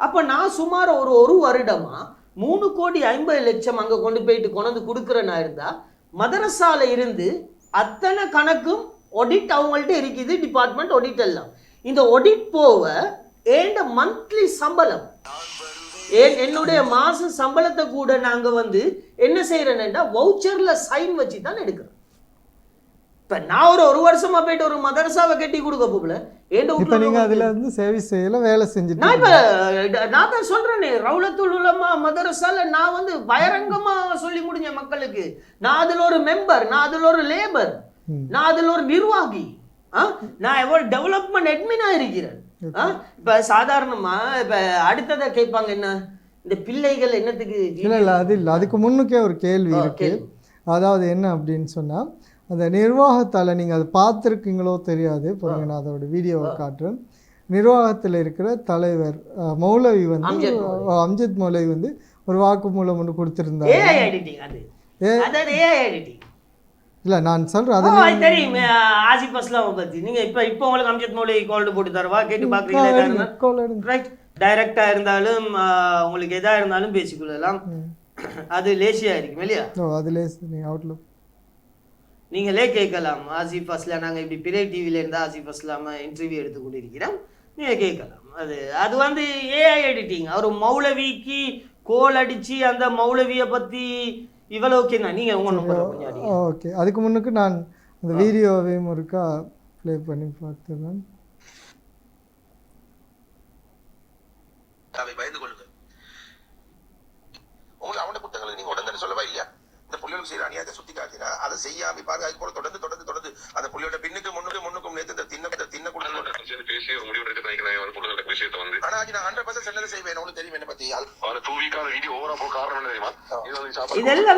அப்போ நான் சுமார் ஒரு வருடமா 3,50,00,000 அங்கே கொண்டு போயிட்டு கொண்டு கொடுக்குறேன்னா இருந்தா மதரசால இருந்து அத்தனை கணக்கும் ஆடிட் அவங்கள்ட்ட இருக்குது, டிபார்ட்மெண்ட் ஆடிட் எல்லாம். இந்த ஆடிட் போக ஏண்ட மந்த்லி சம்பளம் என்னுடைய மாச சம்பளத்தை கூட நாங்க என்ன செய்யறேன்னா வவுச்சர்ல சைன் வச்சு தான் எடுக்கிறோம். இப்ப நான் ஒரு வருஷமா போயிட்டு ஒரு மதரசாவை கட்டி கொடுக்க போகல. இப்ப நீங்க அதுல சர்வீஸ் செய்யல வேலை செஞ்சுட்டு நான் தான் சொல்றேனே, ரவுலத்துல் உலமா மதரசால நான் பயங்கரமா சொல்லி முடிஞ்ச மக்களுக்கு. நான் அதுல ஒரு மெம்பர், நான் அதுல ஒரு லேபர், நான் அதுல ஒரு நிர்வாகி, நான் எவ்வளவு டெவலப்மெண்ட் அட்மினா இருக்கிறேன். இப்ப சாதாரணமா இப்ப அடுத்ததை கேட்பாங்க, என்ன இந்த பிள்ளைகள் என்னத்துக்கு இல்ல அது இல்லை, அதுக்கு முன்னுக்கே ஒரு கேள்வி இருக்கு. அதாவது என்ன அப்படின்னு சொன்னா, அந்த நிர்வாகத்தால் நீங்கள் அதை பார்த்துருக்கீங்களோ தெரியாது, பாருங்க நான் அதோட வீடியோவை காட்டுறேன். நிர்வாகத்தில் இருக்கிற தலைவர் மௌலவி அம்ஜத் மௌலவி ஒரு வாக்குமூலம் ஒன்று கொடுத்துருந்தாங்க. இல்லை நான் சொல்கிறேன் அது தெரியும். ஆசிஃப் அஸ்லாம் பற்றி நீங்கள் இப்போ உங்களுக்கு அம்ஜத் மௌலவி கால் போட்டு தரவா கேட்டு பார்க்குறீங்களா? ரைட், டைரக்டா இருந்தாலும் உங்களுக்கு எதா இருந்தாலும் பேசிக்கொள்ளலாம். அது லேசியா இருக்கும் இல்லையா? அது லேசி. நீங்கள் அவுட்லுக் நீங்களே கேட்கலாம். ஆசிஃப் அஸ்லாம் நாங்கள் இப்படி பிறை டிவியில் இருந்தால் ஆசிஃப் அஸ்லாம இன்டர்வியூ எடுத்து கொண்டிருக்கிறோம், நீங்கள் கேட்கலாம். அது ஏஐ எடிட்டிங். அவர் மௌலவிக்கு கோல் அடித்து அந்த மௌலவியை பற்றி இவ்வளோக்கே தான் நீங்கள் கொஞ்சம் ஓகே. அதுக்கு முன்னுக்கு நான் அந்த வீடியோவையும் ஒருக்கா ப்ளே பண்ணி பார்த்துதான். பயந்து கொள்ளுங்க. உங்களுக்கு அவனோட புத்தகங்களை நீங்க உடனே சொல்லவா இல்லையா? இந்த புள்ளியோட செய்யற அநியாயத்தை சுத்தி காட்டினா அதை செய்யாம பாருங்க. அது போல தொடர்ந்து தொடர்ந்து தொடர்ந்து அந்த புள்ளியோட பின்னுக்கும் முன்னுக்கும் நேற்று இந்த தின்ன கூட பேசி ஒரு முடிவு எடுத்து நினைக்கிறேன் விஷயத்தை ஆனா நான் 100% சொன்னதை செய்வேன். உங்களுக்கு தெரியும் என்ன பத்தி 2 வீக்கான வீடியோ ஓவரா போக காரணம் என்ன தெரியுமா?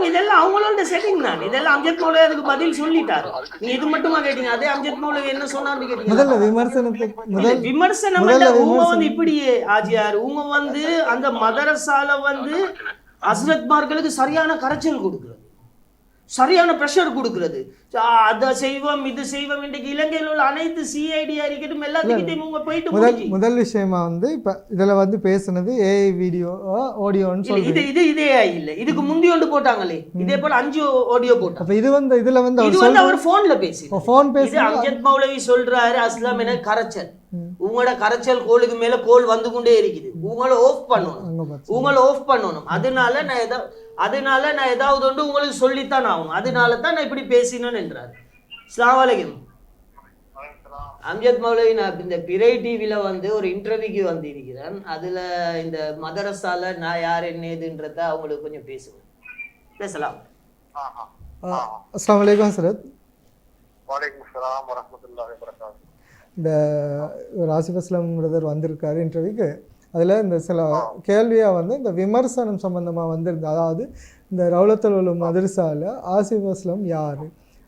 இதெல்லாம் அவங்களோட செட்டிங் தான். இதெல்லாம் அம்ஜத் மௌலவி அதுக்கு பதில் சொல்லிட்டாரு. நீங்க இது மட்டுமா கேட்டீங்க? அதே அம்ஜத் மௌலவி என்ன சொன்னாரு கேட்டீங்க? முதல்ல விமர்சனம் உங்க இப்படியே ஆஜியார் உங்க அந்த மதரசால ஹஸ்ரத்மார்களுக்கு சரியான கரைச்சல் கொடுக்குறது, சரியான பிரஷர் கொடுக்கிறது. அதை செய்வோம் இது செய்வோம். இன்றைக்கு இலங்கையில் உள்ள அனைத்து சிஐடியா இருக்கட்டும் எல்லாத்துக்கிட்டையும் உங்க போயிட்டு முதல் விஷயமா இப்ப இதுல பேசுனது ஏஐ வீடியோ ஆடியோன்னு சொல்லி இதே இல்லை. இதுக்கு முந்தி ஒன்று போட்டாங்களே, இதே போல 5 ஆடியோ போட்டாங்க. அப்ப இதுல அவர் போன்ல பேசி அம்ஜத் மௌலவி சொல்றாரு, அஸ்லாம் என கரைச்சல், உங்களோட கரைச்சல் கோலுக்கு மேல கோல் வந்து கொண்டே இருக்குது, உங்களை ஆஃப் பண்ணணும். அதனால நான் ஏதாவது ஒன்று உங்களுக்கு சொல்லித்தான் ஆகணும், அதனால தான் நான் இப்படி பேசினேன்னு என்றார். அஸ்ஸலாமு அலைக்கும். அம்ஜத் மௌலவி நான் இந்த பிறை டிவில ஒரு இன்டர்வியூக்கு வந்திருக்கிறேன். அதுல இந்த மதரசால நான் யார் என்னதுன்றத அவங்களுக்கு கொஞ்சம் பேசலாம். அஸ்ஸலாமு அலைக்கும் சரத். வலைக்கும் ஸலாம் வரஹ்மத்துல்லாஹி வபரகாத்துஹு. இந்த ஆசிஃப் அஸ்லாம் பிரதர் வந்திருக்காரு இன்டர்வியூக்கு. அதில் இந்த சில கேள்வியாக இந்த விமர்சனம் சம்பந்தமாக வந்திருந்தது. அதாவது இந்த ரவுலத்துல் உலூம் மதரசாவில் ஆசிஃப் அஸ்லாம் யார்,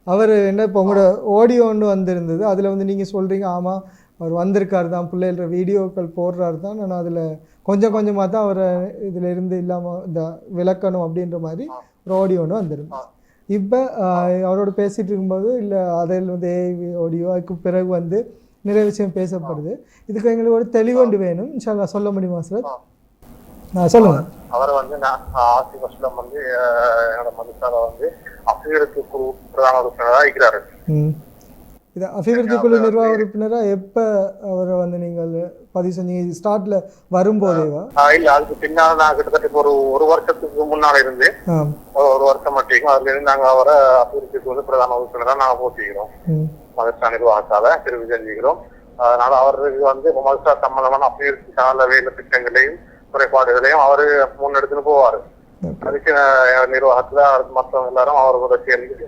அவர் என்ன இப்போ உங்களோட ஆடியோ ஒன்று வந்திருந்தது. அதில் நீங்கள் சொல்கிறீங்க ஆமாம் அவர் வந்திருக்காரு தான், பிள்ளைகள வீடியோக்கள் போடுறாரு தான், நான் அதில் கொஞ்சம் கொஞ்சமாக தான் அவரை இதில் இருந்து இல்லாமல் இந்த விளக்கணும் அப்படின்ற மாதிரி ஒரு ஆடியோ ஒன்று வந்திருந்தது. இப்போ அவரோட பேசிகிட்டு இருக்கும்போது இல்லை அதில் ஏஐ ஆடியோ அதுக்கு பிறகு நிறைய விஷயம் பேசப்படுது. இதுக்கு எங்களுக்கு ஒரு தெளிவண்டு வேணும். இன்ஷா அல்லாஹ் சொல்ல முடியுமா சார்? சொல்லுங்க. அவர் ஆசிஃப் அஸ்லாம் என்னோட மதரசால அபிவிருத்தி குழு பிரதான உறுப்பினராக இருக்கிறாரு. இது அபிவிருத்தி குழு நிர்வாக உறுப்பினராக எப்போ அவரை நீங்கள் பதிவு செஞ்சீங்க? ஸ்டார்ட்ல வரும்போதேவா? இல்ல, அதுக்கு பின்னால் நான் கிட்டத்தட்ட ஒரு வருஷத்துக்கு முன்னால இருந்து ஒரு வருஷம் மட்டும் அதுல இருந்து நாங்க அவரை அபிவிருத்திக்கு பிரதான உறுப்பினராக நாங்க போட்டிக்கிறோம். மதரசா நிர்வாகத்தால தெரிவு செஞ்சுக்கிறோம். அதனால அவருக்கு மதரசா சம்பந்தமான அபிவிருத்தி சார்ந்த வேலை திட்டங்களையும் குறைபாடுகளையும் அவரு முன்னெடுத்துன்னு போவாரு. அதுக்கு நிர்வாகத்துல மற்றவங்க எல்லாரும் அவரோட சேர்ந்து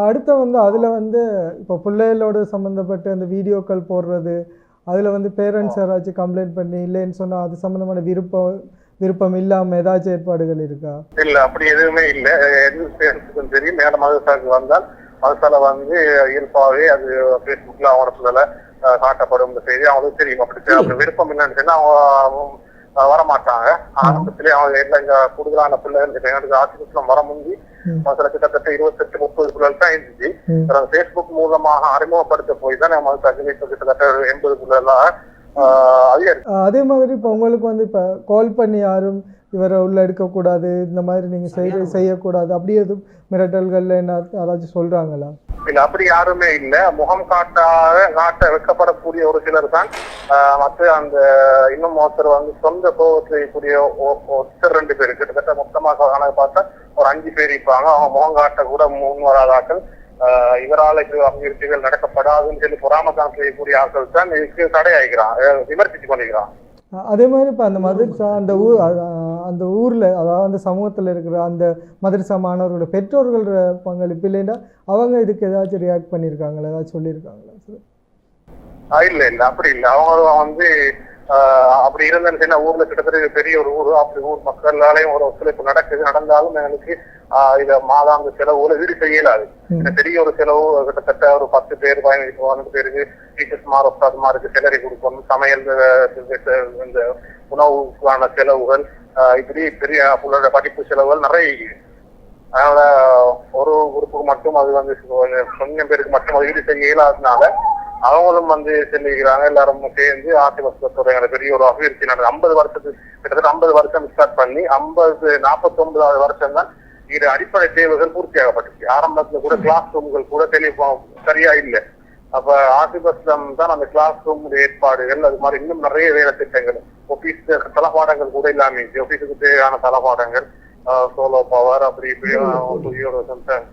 அடுத்த அதுல இப்போ பிள்ளைகளோட சம்பந்தப்பட்ட அந்த வீடியோக்கள் போடுறது, அதுல பேரண்ட்ஸ் யாராச்சும் கம்ப்ளைண்ட் பண்ணி இல்லைன்னு சொன்னா அது சம்பந்தமான விருப்பம் இல்லாம ஏதாச்சும் ஏற்பாடுகள் இருக்கா? இல்ல, அப்படி எதுவுமே இல்ல. எதுவும் தெரியும். மேல மதரசாவுக்கு வந்தால் மதரசால இயல்பாவே அது பேஸ்புக்ல அவங்களோட காட்டப்படும் செய்தி அவங்களுக்கு தெரியும். அப்படி விருப்பம் இல்லைன்னு சொன்னா அவங்க வரமாட்டாங்க. ஆரம்பத்திலே அவங்க எல்லாம் இங்க கூடுதலான பிள்ளைகள் எனக்கு ஆசிரியர்களும் வர முந்தி கிட்டத்தட்ட 28-30 பிள்ளைகள் தான் இருந்துச்சு. பேஸ்புக் மூலமாக அறிமுகப்படுத்த போய் தான் நம்ம கிட்டத்தட்ட 80 பிள்ளைலாம் அதிகம். அதே மாதிரி இப்போ உங்களுக்கு வந்து இப்போ கால் பண்ணி யாரும் இவரை உள்ள எடுக்கக்கூடாது, இந்த மாதிரி நீங்கள் செய்யக்கூடாது, அப்படி எதுவும் மிரட்டல்கள் என்ன யாராச்சும் சொல்றாங்களா? இல்ல, அப்படி யாருமே இல்ல. முகம் காட்ட வைக்கப்படக்கூடிய ஒரு சிலர் தான். மற்ற அந்த இன்னும் ஒருத்தர் வந்து சொந்த கோபத்தில் இருக்கக்கூடிய ஒருத்தர் 2 பேர், கிட்டத்தட்ட மொத்தமாக கணக்கு பார்த்தா ஒரு 5 பேர் இருப்பாங்க. அவங்க முகம் காட்ட கூட முன் வராதாக்கள், இவரால் அபிவிருத்திகள் நடக்கப்படாதுன்னு சொல்லி பொறாமதான் செய்யக்கூடிய ஆட்கள் தான் இதுக்கு தடையாகிறான், விமர்சித்து கொண்டிருக்கிறான். அதே மாதிரி இப்போ அந்த மதரசா அந்த ஊரில், அதாவது அந்த சமூகத்தில் இருக்கிற அந்த மதரசா மாணவர்களோட பெற்றோர்கள் பங்களிப்பு இல்லைன்னா அவங்க இதுக்கு ஏதாச்சும் ரியாக்ட் பண்ணியிருக்காங்களா, ஏதாச்சும் சொல்லியிருக்காங்களா? இல்ல இல்ல, அப்படி இல்லை. அவங்க வந்து அப்படி இருந்தாலும் சின்ன ஊர்ல கிட்டத்தட்ட பெரிய ஒரு ஊர், அப்படி ஊர் மக்களாலையும் ஒரு ஒத்துழைப்பு நடந்தாலும் எங்களுக்கு இத மாதாந்த செலவுல ஈடு செய்யலாது. பெரிய ஒரு செலவு கிட்டத்தட்ட ஒரு 10 பேர் 15 பேருக்கு டீச்சர்ஸ் மாருக்கு சேலரி கொடுக்கணும், சமையல் இந்த உணவுக்கான செலவுகள், இப்படி பெரிய படிப்பு செலவுகள் நிறைய. அதனால ஒரு குரூப்புக்கு மட்டும் அது வந்து கொஞ்சம் பேருக்கு மட்டும் அது ஈடு செய்ய இயலாததுனால அவங்களும் வந்து செல்லுகிறாங்க. எல்லாரும் சேர்ந்து ஆசிரியர் பெரிய ஒரு அபிவிருத்தி நடந்தது. 50 வருஷத்துக்கு கிட்டத்தட்ட 50 வருஷம் ஸ்டார்ட் பண்ணி 49வது வருஷம் தான் இது அடிப்படை தேவைகள் பூர்த்தியாகப்பட்டுச்சு. ஆரம்பத்துல கூட கிளாஸ் ரூம்கள் கூட சரியா இல்லை. அப்ப ஆசிபஸ்லம் தான் அந்த கிளாஸ் ரூம் ஏற்பாடுகள், அது மாதிரி இன்னும் நிறைய வேலை திட்டங்கள், ஆபீஸ் தளபாடங்கள் கூட இல்லாம ஆபீஸுக்கு தேவையான தளபாடங்கள், சோலோ பவர், அப்படி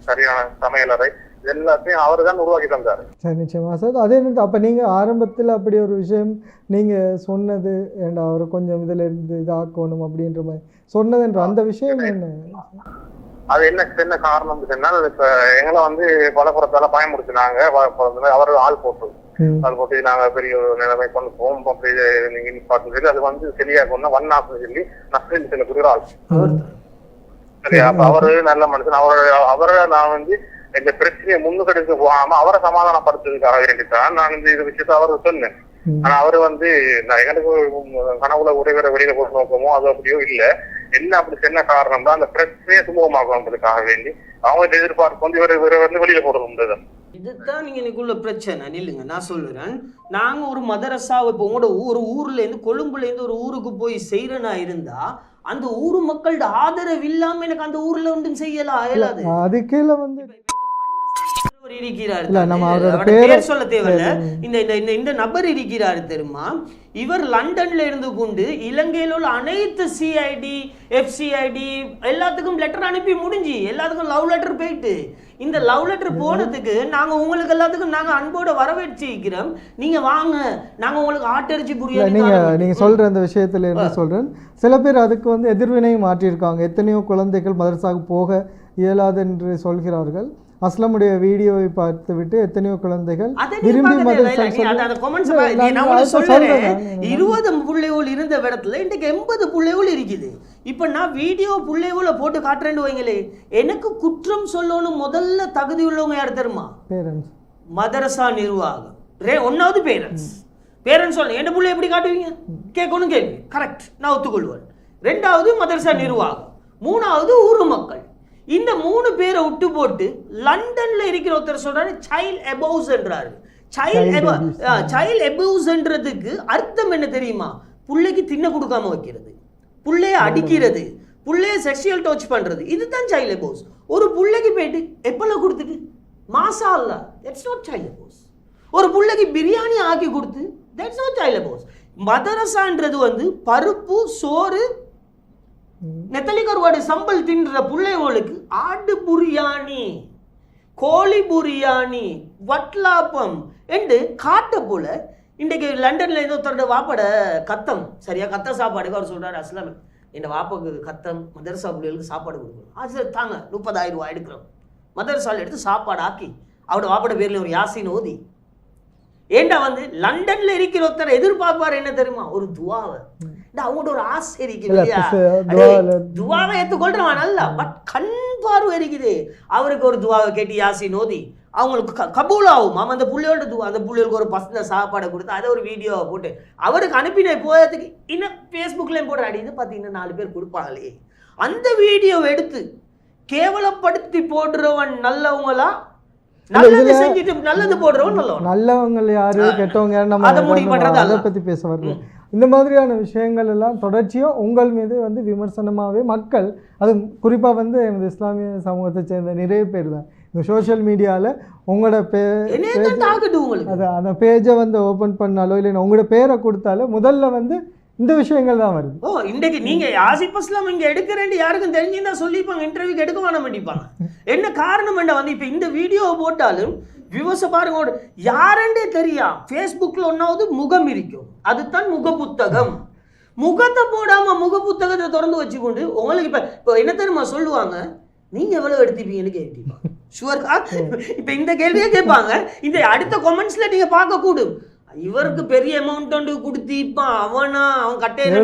சரியான சமையலறை, எல்லாத்தையும் அவரு தான் உருவாக்கி தந்தாரு. சரி, நிச்சயமா சார். அதே நேரத்தில் அப்போ நீங்கள் ஆரம்பத்தில் அப்படி ஒரு விஷயம் நீங்கள் சொன்னது, ஏண்டா அவரை கொஞ்சம் இதில் இருந்து இதாக்கணும் அப்படின்ற மாதிரி சொன்னதுன்ற அந்த விஷயம் என்ன? அது என்ன காரணம் சொன்னால், இப்ப எங்களை வந்து பலப்புறத்தால பயமுறுத்தினாங்க. அவர் ஆள் போட்டு நாங்க பெரிய ஒரு நிலைமை கொண்டு போவோம், அப்படி நீங்க பார்த்து சொல்லி அது வந்து சரியாக வண்ணாசம் சொல்லி நஷ்டம் சொல்லக்கூடிய ஆள். சரியா? அப்ப அவரு நல்ல மனுஷன். அவரை நான் வந்து இந்த பிரச்சனையை முன்னுக்கெடுத்து போகாம அவரை சமாதானப்படுத்துறதுக்காக வேண்டித்தான் நான் இந்த இது விஷயத்த அவரு சொன்னேன். ஆனா அவரு வந்து எங்களுக்கு கனவுல உடைவரை வெளியில போட்டு நோக்கமோ அது அப்படியோ இல்ல. என்ன அப்படி சொன்ன காரணம் தான் அந்த பிரச்சனையை சுமூகமாக்குவதற்காக வேண்டி அவங்க எதிர்பார்ப்பு வந்து இவரை வந்து வெளியில போடுறது. இதுதான் நீங்க இன்னைக்குள்ள பிரச்சனை. நில்லுங்க, நான் சொல்லுறேன். நாங்க ஒரு மதரசாவை இப்போ உங்களோட ஒரு ஊர்ல இருந்து, கொழும்புல இருந்து ஒரு ஊருக்கு போய் செய்யறனா இருந்தா அந்த ஊர் மக்களோட ஆதரவு இல்லாம எனக்கு அந்த ஊர்ல ஒன்றும் செய்யலாம் இயலாது. அது கீழே வந்து இருக்கிறார், பேர் சொல்ல தேவையில்ல. இந்த நபர் இருக்கிறாரு தெரியுமா? இவர் லண்டன்ல இருந்து கொண்டு இலங்கையில் உள்ள அனைத்து சிஐடி எஃப்சிஐடி எல்லாத்துக்கும் லெட்டர் அனுப்பி முடிஞ்சு எல்லாத்துக்கும் லவ் லெட்டர் போயிட்டு, இந்த லவ் லெட்டர் போனதுக்கு நாங்க உங்களுக்கு எல்லாத்துக்கும் நாங்க அன்போட வரவேற்றிருக்கிறோம், நீங்க வாங்க, நாங்க உங்களுக்கு ஆட்டரிச்சு புரியாது. நீங்க சொல்ற அந்த விஷயத்துல என்ன சொல்றேன், சில பேர் அதுக்கு வந்து எதிர்வினையும் மாற்றியிருக்காங்க. எத்தனையோ குழந்தைகள் மதரசாவுக்கு போக இயலாது என்று சொல்கிறார்கள். அஸ்லமுடைய வீடியோவை பார்த்து விட்டு எத்தனையோ குழந்தைகள் விரும்பி 20 புள்ளைகள் இருந்த இடத்துல இன்றைக்கு 80 புள்ளைகள் இருக்குது. இப்ப நான் வீடியோ புள்ளைகளை போட்டு காட்டுறேன்னு வைங்களே, எனக்கு குற்றம் சொல்லணும் முதல்ல தகுதி உள்ளவங்க யார் தெரியுமா? பேரண்ட்ஸ், மதரசா நிர்வாகம். 1வது பேரண்ட்ஸ் சொல்ல என்ன புள்ளை எப்படி காட்டுவீங்க கேட்கணும், கேள்வி கரெக்ட், நான் ஒத்துக்கொள்வேன். 2வது மதரசா நிர்வாகம், 3வது ஊர் மக்கள். இந்த 3 பேரை விட்டு போட்டு லண்டன்ல இருக்கிற ஒருத்தர் சொல்றாரு சைல்ட் அபூஸ் என்றாரு. சைல்ட் அபூஸ்ன்றதுக்கு அர்த்தம் என்ன தெரியுமா? புள்ளைக்கு தின்ன கொடுக்காம வைக்கிறது, புள்ளைய அடிக்கிறது, புள்ளைய செக்ஷுவல் டச் பண்றது, இதுதான் சைல்ட் அபூஸ். ஒரு புள்ளைக்கு போயிட்டு எப்பல கொடுத்துட்டு மாசா அல்ல, தட்ஸ் நாட் சைல்ட் அபூஸ். ஒரு புள்ளைக்கு பிரியாணி ஆக்கி கொடுத்து, தட்ஸ் நாட் சைல்ட் அபூஸ். மதரசான்றது வந்து பருப்பு சோறு நெத்தலி கருவாடு சம்பல் தின்ற பிள்ளைகளுக்கு ஆடு புரியாணி, கோழி புரியாணி, வட்லாப்பம் என்று காட்ட போல. இன்றைக்கு லண்டன்ல இருந்து ஒருத்தரோட வாப்பட கத்தம், சரியா கத்த சாப்பாடுக்கு அவர் சொல்றாரு, அஸ்லாம் என் வாப்பாக்கு கத்தம் மதரசா பிள்ளைகளுக்கு சாப்பாடு கொடுக்கணும். அது தாங்க 30,000 ரூபாய் எடுக்கிறோம். மதரசாவில் எடுத்து சாப்பாடு ஆக்கி அவரோட வாப்பட பேர்ல ஒரு யாசின் ஓதி. ஏண்டா வந்து லண்டன்ல இருக்கிற ஒருத்தர் எதிர்பார்ப்பாரு என்ன தெரியுமா? ஒரு துவாவை. அவங்களோட ஒரு ஆசை இருக்குது, துவாவை ஏற்றுக்கொள்றவன் அல்ல, பட் கண் பார்வை இருக்குது. அவருக்கு ஒரு துவாவை கேட்டு யாசின் ஓதி அவங்களுக்கு கபூலாகும். அந்த புள்ளியோட அந்த புள்ளிகளுக்கு ஒரு பசங்க சாப்பாடை கொடுத்து அதை ஒரு வீடியோவை போட்டு அவருக்கு அனுப்பின போயதுக்கு இன்னும் ஃபேஸ்புக்லேயும் போடுற அடின்னு பார்த்தீங்கன்னா 4 பேர் கொடுப்பாங்களே. அந்த வீடியோவை எடுத்து கேவலப்படுத்தி போடுறவன் நல்லவங்களா, நல்லது செஞ்சுட்டு நல்லது போடுறவன் நல்லவன்? நல்லவங்க யாரு கெட்டவங்க யாரு நம்ம அதை பற்றி பேச வரல. இந்த மாதிரியான விஷயங்கள் எல்லாம் தொடர்ச்சியாக உங்கள் மீது வந்து விமர்சனமாகவே மக்கள், அது குறிப்பாக வந்து எமது இஸ்லாமிய சமூகத்தை சேர்ந்த நிறைய பேர் தான் இந்த சோஷியல் மீடியாவில் உங்களோட அது அந்த பேஜை வந்து ஓப்பன் பண்ணாலோ இல்லை உங்களோட பேரை கொடுத்தாலோ முதல்ல வந்து இந்த விஷயங்கள் தான் வருது. இன்றைக்கு நீங்க ஆசிப் அஸ்லாம் இங்க எடுக்கிறேன் யாருக்கும் தெரிஞ்சுதான் சொல்லிப்பாங்க, இன்டர்வியூக்கு எடுக்க வேணாம் பண்ணிப்பாங்க. என்ன காரணம் என்ன வந்து இப்ப இந்த வீடியோ போட்டாலும் விவச பாருங்க யாருன்றே தெரியா. ஃபேஸ்புக்கில் ஒன்றாவது முகம் இருக்கும், அதுதான் முக புத்தகம். முகத்தை போடாம முக புத்தகத்தை திறந்து வச்சுக்கொண்டு உங்களுக்கு இப்போ என்ன தெரியுமா சொல்லுவாங்க, நீங்க எவ்வளவு எடுத்துப்பீங்கன்னு கேட்பாங்க. ஷுவர்கா இப்ப இந்த கேள்வியே கேட்பாங்க. இந்த அடுத்த கமெண்ட்ஸ்ல நீங்க பார்க்க கூடும், இவருக்கு பெரிய அமௌண்ட் ஒன்று கொடுத்திப்பான் அவனா அவன் கட்டையில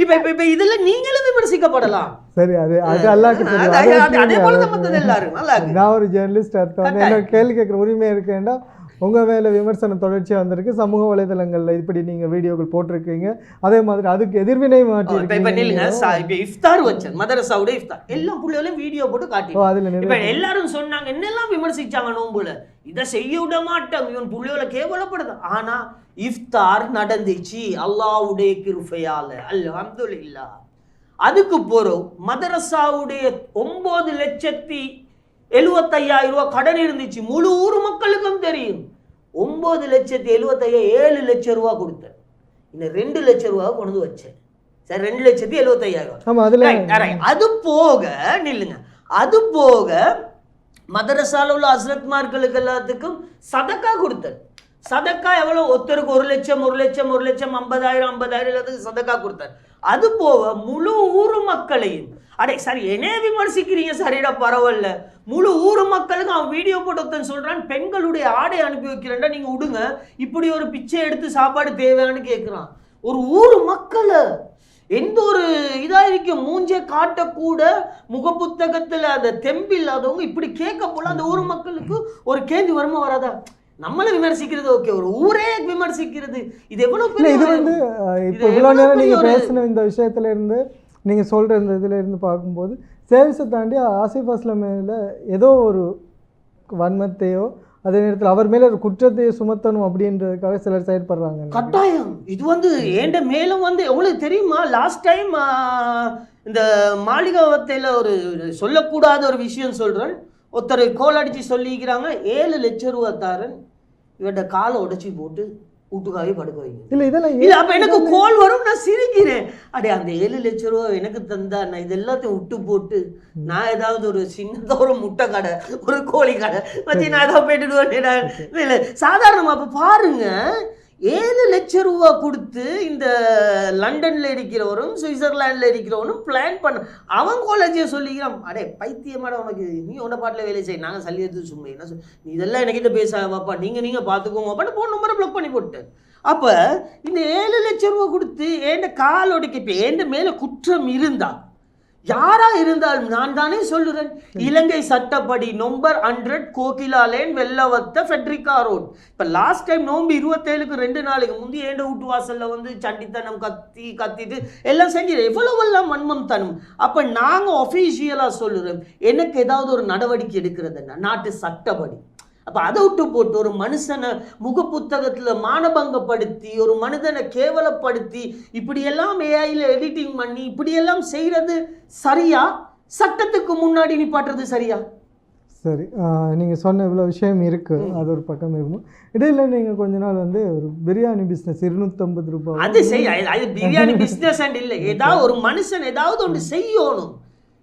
இப்ப இதுல நீங்களும் விமர்சிக்கப்படலாம். சரி, அது அல்லாஹ்க்கு தெரியும். அதே போல தான் மத்தது எல்லாரும். நல்லா இருக்கு. நான் ஒரு ஜெர்னலிஸ்ட் அர்த்தம் வந்து என்ன கேள்வி கேட்குற உரிமை இருக்கேன்டா. உங்க மேல விமர்சனம் தொடர்ச்சியா வந்திருக்கு. சமூக வலைதளங்கள்ல இப்படி நீங்க வீடியோக்கள் போட்டிருக்கீங்க, அதே மாதிரி அதுக்கு எதிர்வினை மாற்றி இப்ப இஃப்தார் வச்சேன் மதரசாவோட இஃப்தார் எல்லாம் புள்ளையோட வீடியோ போட்டு காட்டி இப்ப எல்லாரும் சொன்னாங்க என்னெல்லாம் விமர்சிச்சாங்க நோம்புல, இதை செய்ய விட மாட்டோம் இவன் புள்ளையோட கேவலப்படுது. ஆனா இஃப்தார் நடந்துச்சு அல்லாஹ்வுடைய கிருபையால, அல்ஹம்துலில்லாஹ். அதுக்கு போறோம் மதரசாவுடைய 9,75,000 ரூபாய் கடன் இருந்துச்சு. முழு ஊர் மக்களுக்கும் தெரியும். 9,75,000 7 லட்சம் ரூபா கொடுத்தேன். இன்னும் 2 லட்சம் ரூபா கொண்டு வச்சேன். சரி, 2,75,000. அது போக நில்லுங்க, அது போக மதரசால உள்ள ஹஸ்ரத்மார்களுக்கு எல்லாத்துக்கும் சதக்கா கொடுத்தேன். சதக்கா எவ்வளவு? ஒருத்தருக்கு 1 லட்சம் 1 லட்சம் 1 லட்சம் 50,000 எல்லாத்துக்கும் சதக்கா கொடுத்தார். அது போக முழு ஊர் மக்களையும் அடே சரி என்ன விமர்சிக்கிறீங்க, சரிடா பரவாயில்ல, முழு ஊர் மக்களுக்கு அவன் வீடியோ போட்டு சொல்றான் பெண்களுடைய ஆடை அனுப்பி வைக்கிறேன்டா நீங்க விடுங்க, இப்படி ஒரு பிச்சை எடுத்து சாப்பாடு தேவையான்னு கேட்கிறான். ஒரு ஊர் மக்களை எந்த ஒரு இதா இருக்கும் மூஞ்சே காட்டக்கூட முகப்புத்தகத்துல அந்த தெம்பில்லாதவங்க இப்படி கேட்க போல அந்த ஊர் மக்களுக்கு ஒரு கேள்வி வருமா வராதா? நம்மள விமர்சிக்கிறது ஓகே, ஒரு ஊரே விமர்சிக்கிறது இது எவ்வளவு பெரிய. இது வந்து இப்போ இவ்வளவு நேரம் நீங்க பேசின இந்த விஷயத்துல இருந்து நீங்கள் சொல்கிற இந்த இதில் இருந்து பார்க்கும்போது சேவிஸை தாண்டி ஆசிஃப் அஸ்லாம் மேலே ஏதோ ஒரு வன்மத்தையோ அதே நேரத்தில் அவர் மேலே ஒரு குற்றத்தையோ சுமத்தணும் அப்படின்றதுக்காக சிலர் செயல்படுறாங்க. கட்டாயம் இது வந்து ஏண்ட மேலும் வந்து எவ்வளவு தெரியுமா, லாஸ்ட் டைம் இந்த மாளிகாவத்தையில் ஒரு சொல்லக்கூடாத ஒரு விஷயம் சொல்கிறேன். ஒருத்தர் கோல் அடித்து சொல்லிக்கிறாங்க 7 லட்சம் ரூபா தாரன் இவட்ட காலை உடைச்சி போட்டு வீட்டுக்காவே படுக்க வைங்க. இல்லை அப்போ எனக்கு கோல் வரும், நான் சிரிக்கிறேன். அடே அந்த 7 லட்சம் ரூபா எனக்கு தந்தா நான் இது எல்லாத்தையும் விட்டு போட்டு நான் ஏதாவது ஒரு சின்னதாக ஒரு முட்டை கடை ஒரு கோழி கடை வச்சு நான் ஏதாவது போயிட்டுடுவேன். இல்லை சாதாரணமாக அப்போ பாருங்க 7 லட்சம் ரூபா கொடுத்து இந்த லண்டன்ல இருக்கிறவரும் சுவிட்சர்லாண்டில் இருக்கிறவனும் பிளான் பண்ண அவன் காலேஜை சொல்லிக்கிறான். அடே பைத்தியமாட உனக்கு நீ உன்ன பாட்டில் வேலை செய்ய நாங்கள் சல்லி எடுத்து சும்மா என்ன சொல் நீ இதெல்லாம் எனக்கிட்ட பேசாவாப்பா நீங்கள் பார்த்துக்கோங்கப்பான்னு போன் நம்பரை பிளாக் பண்ணி போட்டேன். அப்போ இந்த 7 லட்சம் ரூபா கொடுத்து ஏண்ட காலோடைக்கு இப்போ ஏண்ட மேலே குற்றம் இருந்தா யாரா இருந்தாலும் நான் தானே சொல்லுறேன். இலங்கை சட்டப்படி number 100 Kokila lane Wellawatte Fredrica road. இப்போ லாஸ்ட் டைம் நோம்பு 27க்கு 2 நாளைக்கு முந்தி ஏண்ட வீட்டு வாசல்ல வந்து சண்டித்தனம் கத்திட்டு எல்லாம் செஞ்சு எவ்வளவெல்லாம் வன்மம் தனும். அப்போ நாங்கள் ஒஃபீஷியலாக சொல்லுறோம் எனக்கு ஏதாவது ஒரு நடவடிக்கை எடுக்கிறதுன்னா நாட்டு சட்டப்படி. அப்போ அதை விட்டு போட்டு ஒரு மனுஷனை முகப்புத்தகத்தில் மானபங்கப்படுத்தி ஒரு மனிதனை கேவலப்படுத்தி இப்படியெல்லாம் ஏஐயில் எடிட்டிங் பண்ணி இப்படியெல்லாம் செய்கிறது சரியா? சட்டத்துக்கு முன்னாடி நிப்பாட்டுறது சரியா? சரி, நீங்கள் சொன்ன இவ்வளோ விஷயம் இருக்குது, அது ஒரு பக்கம் இருக்கும். இடையில நீங்கள் கொஞ்ச நாள் வந்து ஒரு பிரியாணி பிஸ்னஸ் 250 ரூபாய் அது அது பிரியாணி பிஸ்னஸ் அண்ட் இல்லை, ஏதாவது ஒரு மனுஷன் ஏதாவது ஒன்று செய்யணும்.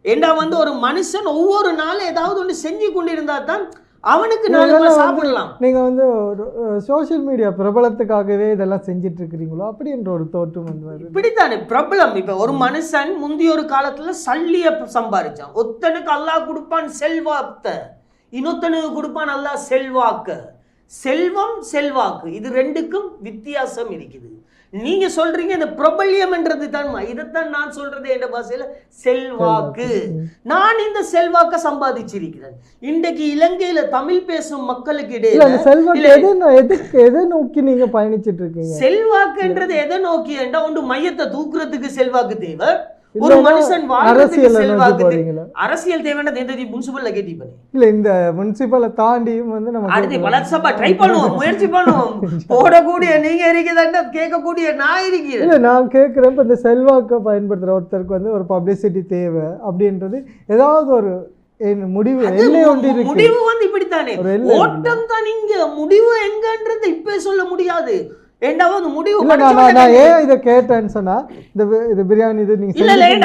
ஏண்டா வந்து ஒரு மனுஷன் ஒவ்வொரு நாளும் ஏதாவது ஒன்று செஞ்சு கொண்டு இருந்தா தான் அவனுக்கு சாப்பிடலாம். நீங்க வந்து ஒரு சோசியல் மீடியா பிரபலத்துக்காகவே இதெல்லாம் செஞ்சிட்டு இருக்கிறீங்களோ அப்படின்ற ஒரு தோற்றம் வந்து இப்படித்தானே பிரபலம். இப்ப ஒரு மனுஷன் முந்தைய ஒரு காலத்துல சல்லிய சம்பாதிச்சான். ஒத்தனுக்கு அல்லாஹ் கொடுப்பான் செல்வாத்த, இன்னொத்தனுக்கு கொடுப்பான் அல்லாஹ் செல்வாக்க. செல்வம் செல்வாக்கு இது ரெண்டுக்கும் வித்தியாசம் இருக்குது. நீங்க சொல்றீங்க இந்த பிரபல்யம்ன்றது தான், இதைத்தான் நான் சொல்றது என்ற பாஷையில செல்வாக்கு. நான் இந்த செல்வாக்க சம்பாதிச்சிருக்கிறேன். இன்றைக்கு இலங்கையில தமிழ் பேசும் மக்களுக்கு இடையில எதை நோக்கி நீங்க பயணிச்சிட்டு இருக்கீங்க? செல்வாக்குன்றது எதை நோக்கி என்றா ஒன்று மையத்தை தூக்குறதுக்கு செல்வாக்கு தேவை, ஒரு மனுஷன் வாழ்றதுக்கு செல்வாக்கு தேவை. அரசியல் தேவைன்றது முனிசிபல்ல கேட்டி பண்ணி இல்ல இந்த முனிசிபலை தாண்டியும் வந்து நம்ம அடுத்து வளர்ச்சப்பா ட்ரை பண்ணுவோம், முயற்சி பண்ணுவோம். போடக்கூடிய நீங்க இருக்கிறதா கேட்கக்கூடிய நான் இருக்கிறேன். இல்ல நான் கேட்கிறேன், இப்போ இந்த செல்வாக்கை பயன்படுத்துற ஒருத்தருக்கு வந்து ஒரு பப்ளிசிட்டி தேவை அப்படின்றது ஏதாவது ஒரு முடிவு முடிவு வந்து இப்படித்தானே ஓட்டம் தான். இங்க முடிவு எங்கன்றது இப்ப சொல்ல முடியாது.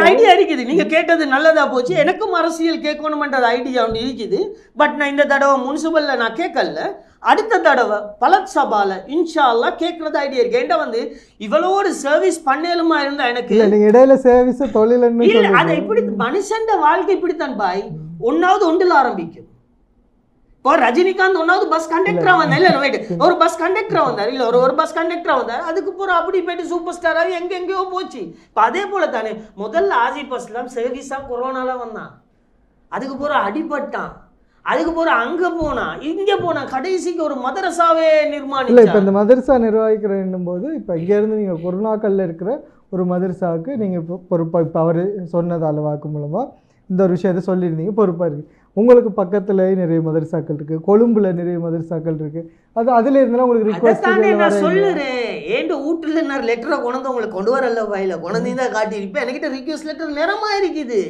ஐடியா இருக்குது, நீங்க கேட்டது நல்லதா போச்சு. எனக்கும் அரசியல் கேட்கணும்ன்றது ஐடியா ஒன்று இருக்குது. பட் நான் இந்த தடவை முனிசிபல்ல நான் கேட்கல, அடுத்த தடவை பலத் சபால இன்ஷா அல்லாஹ் கேட்கறது ஐடியா இருக்கு. என்கிட்ட வந்து இவ்வளோ ஒரு சர்வீஸ் பண்ணலுமா இருந்தா எனக்கு இடையில சர்வீஸ் தொழில் அதை இப்படி மனுஷன் வாழ்க்கை இப்படித்தான் பாய். ஒன்னாவது ஒன்றில் ஆரம்பிக்கும். இப்போ ரஜினிகாந்த் ஒன்னாவது பஸ் கண்டக்டரா வந்தார், இல்ல ஒரு பஸ் கண்டக்டரா வந்தார், இல்ல ஒரு பஸ் கண்டக்டரா வந்தார். அதுக்கு போற அப்படி போயிட்டு சூப்பர் ஸ்டாராக எங்கெங்கயோ போச்சு. இப்போ அதே போல தானே முதல்ல ஆசிப் அஸ்லாம் சர்வீஸா கொரோனால வந்தான், அதுக்கு போற அடிபட்டான், அதுக்கு போற அங்க போனா இங்க போனா கடைசிக்கு ஒரு மதரசாவே நிர்மாணிச்சான். இப்ப இந்த மதரசா நிர்வகிக்கிறேன் போது இப்ப இங்க இருந்து நீங்க கொரோனாக்கல்ல இருக்கிற ஒரு மதரசாவுக்கு நீங்க பொறுப்பா, இப்ப அவரு சொன்னதால வாக்கு மூலமா இந்த ஒரு விஷயத்த சொல்லியிருந்தீங்க, பொறுப்பா இருக்கு. உங்களுக்கு பக்கத்துல நிறைய மதரசாக்கள் இருக்கு, கொழும்புல நிறைய மதரசாக்கள் இருக்கு. அது அதுல இருந்தாலும் உங்களுக்கு ரிக்வெஸ்ட் நான் சொல்லுறேன். ஏண்ட வீட்டுல நான் லெட்டரை கொண்டு உங்களுக்கு கொண்டு வரல வாயில கொண்டு தான் காட்டியிருப்பேன். என்கிட்ட ரிக்வெஸ்ட் லெட்டர் நிறமா இருக்குது.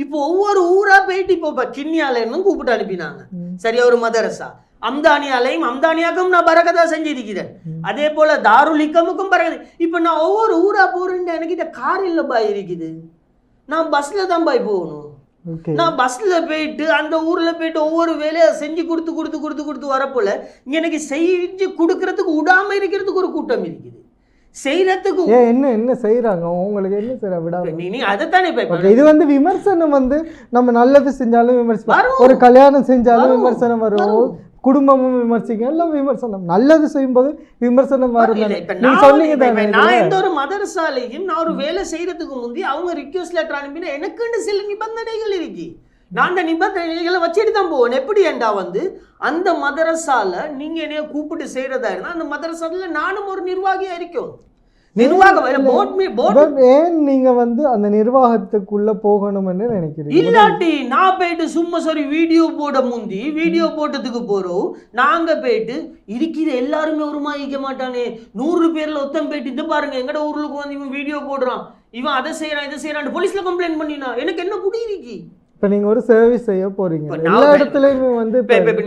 இப்போ ஒவ்வொரு ஊரா போயிட்டு இப்போ கிண்ணியால இருந்தும் கூப்பிட்டு அனுப்பினாங்க. சரியா ஒரு மதரசா அம்தானியாலையும் அம்தானியாக்கும் நான் பரகதா செஞ்சிருக்கிறேன். அதே போல தாருல் இக்கமுக்கும் பரகது. இப்போ நான் ஒவ்வொரு ஊரா போறேன், என்கிட்ட கார் இல்ல பாய் இருக்குது, நான் பஸ்ல தான் பாய் போகணும். நான் பஸ்ல போயிட்டு அந்த ஊர்ல போயிட்டு ஒவ்வொரு வேலையை செஞ்சு கொடுத்து வரப்போல இங்க எனக்கு செஞ்சு கொடுக்கறதுக்கு விடாம இருக்கிறதுக்கு ஒரு கூட்டம் இருக்குது. செய்யறதுக்கு என்ன செய்யறாங்க, உங்களுக்கு என்ன செய்ய விடாம நீ அதைத்தானே இது வந்து விமர்சனம் வந்து நம்ம நல்லது செஞ்சாலும் விமர்சனம், ஒரு கல்யாணம் செஞ்சாலும் விமர்சனம் வரும், குடும்பமும் விமர்சிக்க, எல்லாம் விமர்சனம். நல்லது செய்யும்போது விமர்சனம் வரும். நான் எந்த ஒரு மதரசாலையும் நான் ஒரு வேலை செய்யறதுக்கு முந்தி அவங்க ரிக்வெஸ்ட் லெட்டர் அனுப்பினா எனக்குன்னு சில நிபந்தனைகள் இருக்கு. நான் அந்த நிபந்தனைகளை வச்சுட்டு தான் போவேன். எப்படி ஏண்டா வந்து அந்த மதரசால நீங்க என்னைய கூப்பிட்டு செய்யறதா இருந்தா அந்த மதரசால நானும் ஒரு நிர்வாகியா இருக்கும். ஏன் நீங்க வந்து அந்த நிர்வாகத்துக்குள்ள போகணும்னு நினைக்கிறீங்க? இல்லாட்டி நான் போயிட்டு சும்மா சரி வீடியோ போட முந்தி வீடியோ போட்டதுக்கு போறோம். நாங்க போயிட்டு இருக்கிற எல்லாருமே உருமாயிக்க மாட்டானே, 100 பேர்ல ஒருத்தன் போயிட்டு இது பாருங்க எங்கட ஊருக்கு வந்து இவன் வீடியோ போடுறான், இவன் அதை செய்யறான் இதை செய்யறான் போலீஸ்ல கம்ப்ளைண்ட் பண்ணினா எனக்கு என்ன புடியிருக்கு? இப்ப நீங்க ஒரு சர்வீஸ் செய்ய போறீங்க, எல்லா இடத்துலயுமே வந்து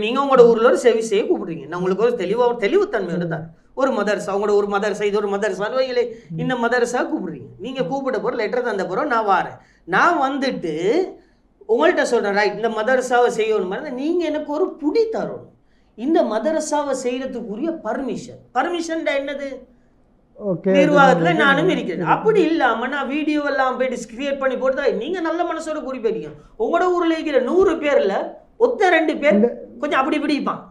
நீங்க உங்களோட ஊர்ல ஒரு சர்வீஸ் செய்ய கூப்பிடுறீங்க, நான் உங்களுக்கு ஒரு தெளிவுத்தன்மையோட தான் ஒரு மதரசா அவங்களோட ஒரு மதரசா இது ஒரு மதரசா வைங்களே, இந்த மதரசா கூப்பிடுறீங்க, நீங்க கூப்பிட போற லெட்டர் தந்த போறோம், நான் வாரேன், நான் வந்துட்டு உங்கள்கிட்ட சொல்றேன் ரைட் இந்த மதரசாவை செய்யணும், நீங்க எனக்கு ஒரு புடி தரணும். இந்த மதரசாவை செய்யறதுக்குரிய பர்மிஷன் என்னது நிர்வாகத்துல நானும் இருக்கிறேன். அப்படி இல்லாம நான் வீடியோ எல்லாம் போயிட்டு கிரியேட் பண்ணி போட்டு நீங்க நல்ல மனசோட குறிப்பிட்டீங்க. உங்களோட ஊர்ல இருக்கிற 100 பேர்ல 1-2 பேர் கொஞ்சம் அப்படி பிடிப்பான்.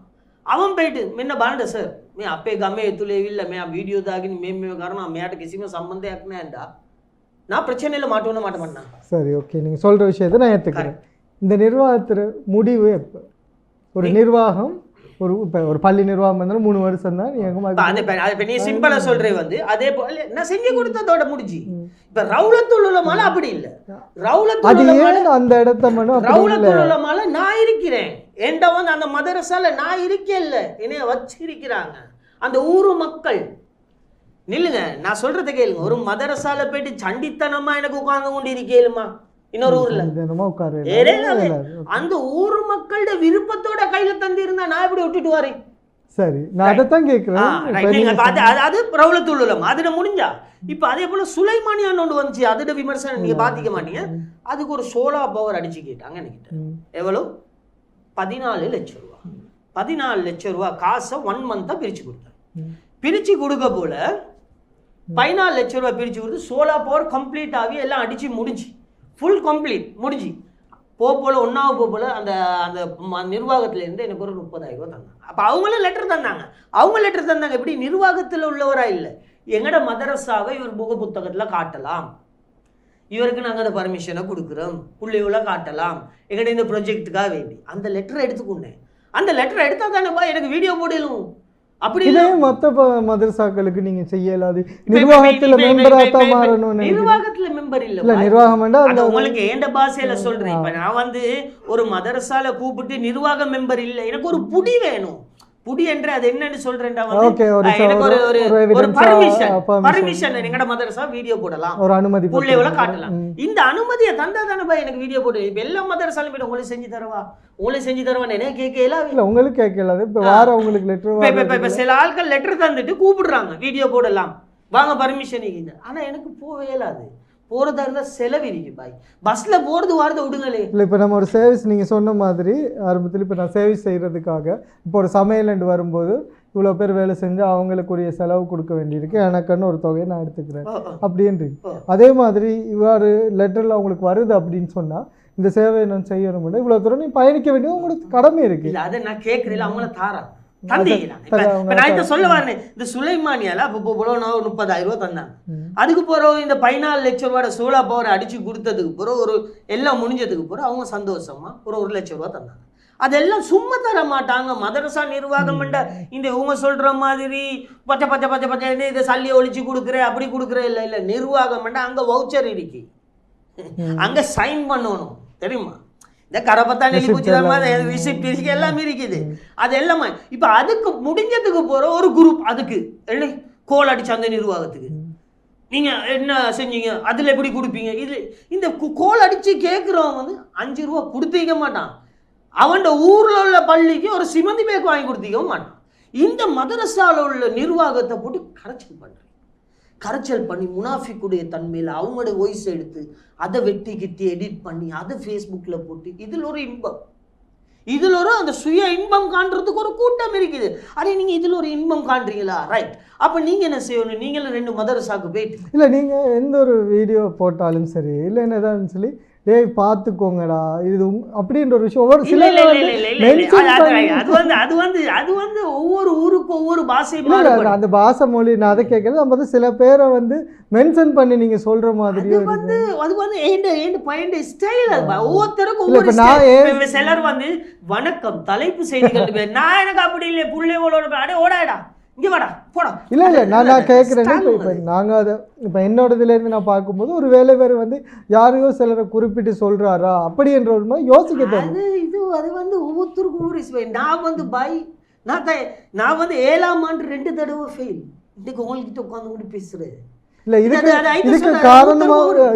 அவன் போயிட்டு என்ன बांधा सर मैं आपे गामे तुले ಇಲ್ಲ मैं वीडियो दागिनी मैं कारण मैं किसी में संबंध रखना है நான் பிரச்சனையில மாட்டேன்னா. சரி ஓகே, நீங்க சொல்ற விஷயத்தை நான் ஏத்துக்கிறேன். இந்த நிர்வாகத்துல முடிவு எப்ப ஒரு நிர்வாகம் ஒரு பள்ளி நிர்வாகம் இருந்தாலும் 3 வருஷம் தான் நீ சிம்பிளா சொல்றேன் வந்து அதே போல நான் செஞ்சு கொடுத்ததோட முடிஞ்சு. இப்ப ரவுலத்துல் உலமால அப்படி இல்ல, அந்த இடத்த ரவுலத்துல் உலமால நான் இருக்கிறேன், என்கிட்ட வந்து அந்த மதரசால நான் இருக்கேன்ல என்னைய வச்சிருக்கிறாங்க அந்த ஊரு மக்கள். நில்லுங்க நான் சொல்றத கேளுங்க, ஒரு மதரசால போயிட்டு சண்டித்தனமா எனக்கு உட்கார்ந்து கொண்டு இருக்கேலுமா இன்னொரு ஊர்ல அந்த ஊர் மக்களோட விருப்பத்தோட கையில தந்து இருந்தா நான் எப்படி விட்டுட்டு வரேன்? சரி நான் அதைத்தான் கேட்கிறேன். அது ரவுலத்துல் உலமா அதுல முடிஞ்சா. இப்ப அதே போல சுலைமானியான் ஒன்று வந்துச்சு, அதோட விமர்சனம் நீங்க பாத்திக்க மாட்டீங்க. அதுக்கு ஒரு சோலார் பவர் அடிச்சு கேட்டாங்க என்கிட்ட. எவ்வளவு? 14 லட்சம் ரூபா. 14 லட்சம் ரூபா காசை 1 மந்த்தா பிரிச்சு கொடுத்தேன். பிரிச்சு கொடுக்க போல 14 லட்சம் ரூபா பிரிச்சு கொடுத்து சோலார் பவர் கம்ப்ளீட் ஆகி எல்லாம் அடிச்சு முடிஞ்சு ஃபுல் கம்ப்ளீட் முடிஞ்சு போல ஒன்றாவது போல அந்த அந்த நிர்வாகத்திலேருந்து எனக்கு ஒரு 30,000 ரூபா தந்தாங்க. அப்போ அவங்களும் லெட்டர் தந்தாங்க. அவங்க லெட்டர் தந்தாங்க எப்படி? நிர்வாகத்தில் உள்ளவரா இல்லை, எங்கட மதரசாவை இவர் முக புத்தகத்தில் காட்டலாம், இவருக்கு நாங்கள் அந்த பர்மிஷனை கொடுக்குறோம், புள்ளியோல காட்டலாம், எங்கட இந்த ப்ரொஜெக்டுக்காக வேண்டி அந்த லெட்டரை எடுத்துக்கொண்டேன். அந்த லெட்டரை எடுத்தா தானேப்பா எனக்கு வீடியோ போடலும். அப்படி இதே மற்ற மதரசாக்களுக்கு நீங்க செய்யலாது. நிர்வாகத்துல மெம்பரா தான் மாறணும். நிர்வாகத்துல மெம்பர் இல்ல, நிர்வாகம் அது உங்களுக்கு ஏண்ட பாஷையில சொல்றேன். இப்ப நான் வந்து ஒரு மதரசால கூப்பிட்டு நிர்வாக மெம்பர் இல்ல, எனக்கு ஒரு புடி வேணும். புடி என்று அது என்னன்னு சொல்றேன்டா வந்து எனக்கு ஒரு பர்மிஷன் எங்கட மதரசா வீடியோ போடலாம், ஒரு அனுமதி புள்ளையோல காட்டலாம். இந்த அனுமதியை தந்தா தானே எனக்கு வீடியோ போடு. இப்ப எல்லா மதரசாலும் போய் உங்களுக்கு செஞ்சு தரவா, உங்களுக்கு செஞ்சு தருவான்னு என்ன கேட்கல, இல்ல உங்களுக்கு கேட்கல. இப்ப வேற உங்களுக்கு லெட்டர், இப்ப சில ஆட்கள் லெட்டர் தந்துட்டு கூப்பிடுறாங்க வீடியோ போடலாம் வாங்க பர்மிஷன். ஆனா எனக்கு போவே இயலாது. போறதா இருந்தா செலவு இருக்கு பாய், பஸ்ல போறது வாரத விடுங்களே. இல்லை இப்போ நம்ம ஒரு சர்வீஸ் நீங்கள் சொன்ன மாதிரி ஆரம்பத்தில் இப்போ நான் சர்வீஸ் செய்கிறதுக்காக இப்போ ஒரு சமையலண்டு வரும்போது இவ்வளோ பேர் வேலை செஞ்சு அவங்களுக்குரிய செலவு கொடுக்க வேண்டியிருக்கு, எனக்குன்னு ஒரு தொகையை நான் எடுத்துக்கிறேன் அப்படின்ட்டு. அதே மாதிரி இவ்வாறு லெட்டரில் அவங்களுக்கு வருது அப்படின்னு சொன்னால் இந்த சேவையை நான் செய்யணும், இவ்வளோ தூரம் நீ பயணிக்க வேண்டியது உங்களுக்கு கடமை இருக்கு. அதை நான் கேட்குறேன், அவங்கள தாராங்க தந்தீங்க. சொல்ல வரேன், இந்த சுலைமானியால அப்போ 30,000 ரூபா தந்தாங்க. அதுக்கு பிறகு இந்த 14 லட்சம் ரூபாய் சோலா பவர் அடிச்சு கொடுத்ததுக்கு பிறகு ஒரு எல்லாம் முடிஞ்சதுக்கு பிறகு அவங்க சந்தோஷமா ஒரு 1 லட்சம் ரூபா தந்தாங்க. அதெல்லாம் சும்மா தர மாட்டாங்க. மதரசா நிர்வாகம் இந்த இவங்க சொல்ற மாதிரி பச்சை பச்சை பச்சை பச்சை இதை சல்லி ஒழிச்சு கொடுக்குற அப்படி கொடுக்குற இல்ல இல்ல. நிர்வாகம் அங்க வவுச்சர் இருக்கு, அங்க சைன் பண்ணணும் தெரியுமா? இந்த கரப்பத்தா நெல்லி பூச்சி ரிசிப்ட் இருக்கு, எல்லாமே இருக்குது. அது எல்லாமே இப்ப அதுக்கு முடிஞ்சதுக்கு போற ஒரு குரூப் அதுக்கு கோல் அடிச்சு அந்த நிர்வாகத்துக்கு நீங்க என்ன செஞ்சீங்க, அதுல எப்படி கொடுப்பீங்க, இது இந்த கோல் அடிச்சு கேட்கிறவன் வந்து 5 ரூபா கொடுத்திக்க மாட்டான். அவன் ஊர்ல உள்ள பள்ளிக்கு ஒரு சிமந்தி பேக் வாங்கி கொடுத்திக்க மாட்டான். இந்த மதரசால உள்ள நிர்வாகத்தை போட்டு கரைச்சல் பண்ணி முனாஃபிக்குடைய தன்மையில் அவங்களோட வாய்ஸ் எடுத்து அதை வெட்டி கிட்டி எடிட் பண்ணி அதை ஃபேஸ்புக்கில் போட்டு இதில் ஒரு இன்பம், இதில் ஒரு அந்த சுய இன்பம் காண்றதுக்கு ஒரு கூட்டம் இருக்குது. அதே நீங்கள் இதில் ஒரு இன்பம் காண்றீங்களா, ரைட். அப்போ நீங்கள் என்ன செய்யணும், நீங்களும் 2 மதரசாக்கு போயிட்டு இல்லை நீங்கள் எந்த ஒரு வீடியோ போட்டாலும் சரி இல்லை என்னதான் சொல்லி டேய் பார்த்துக்கோங்கடா இது அப்படின்ற ஒரு விஷயம் ஒவ்வொரு சில அது வந்து ஒவ்வொரு ஊருக்கு ஒவ்வொரு பாஷை, அந்த பாஷை மொழி நான் அதை கேட்கறது. நம்ம வந்து சில பேரை வந்து மென்ஷன் பண்ணி நீங்க சொல்ற மாதிரி ஒவ்வொருத்தருக்கும் ஒவ்வொரு சிலர் வந்து வணக்கம் தலைப்பு செய்திகள் நான் எனக்கு அப்படி இல்லை புள்ளைகளோட அடே ஓடாடா இங்கே வாடா போடா இல்லை இல்லை நான் கேட்குறேன். இப்போ நாங்கள் அதை இப்போ என்னோடதுலேருந்து நான் பார்க்கும்போது ஒரு வேலை பேர் வந்து யாரையோ சிலரை குறிப்பிட்டு சொல்கிறாரா அப்படின்ற ஒரு மாதிரி யோசிக்க அது வந்து ஒவ்வொருத்தருக்கும் ஒவ்வொரு. நான் வந்து நான் வந்து 7ஆம் ஆண்டு 2 தடவை ஃபெயில். இன்னைக்கு உங்கள்கிட்ட உட்காந்து கூட பேசுகிறேன். இல்லை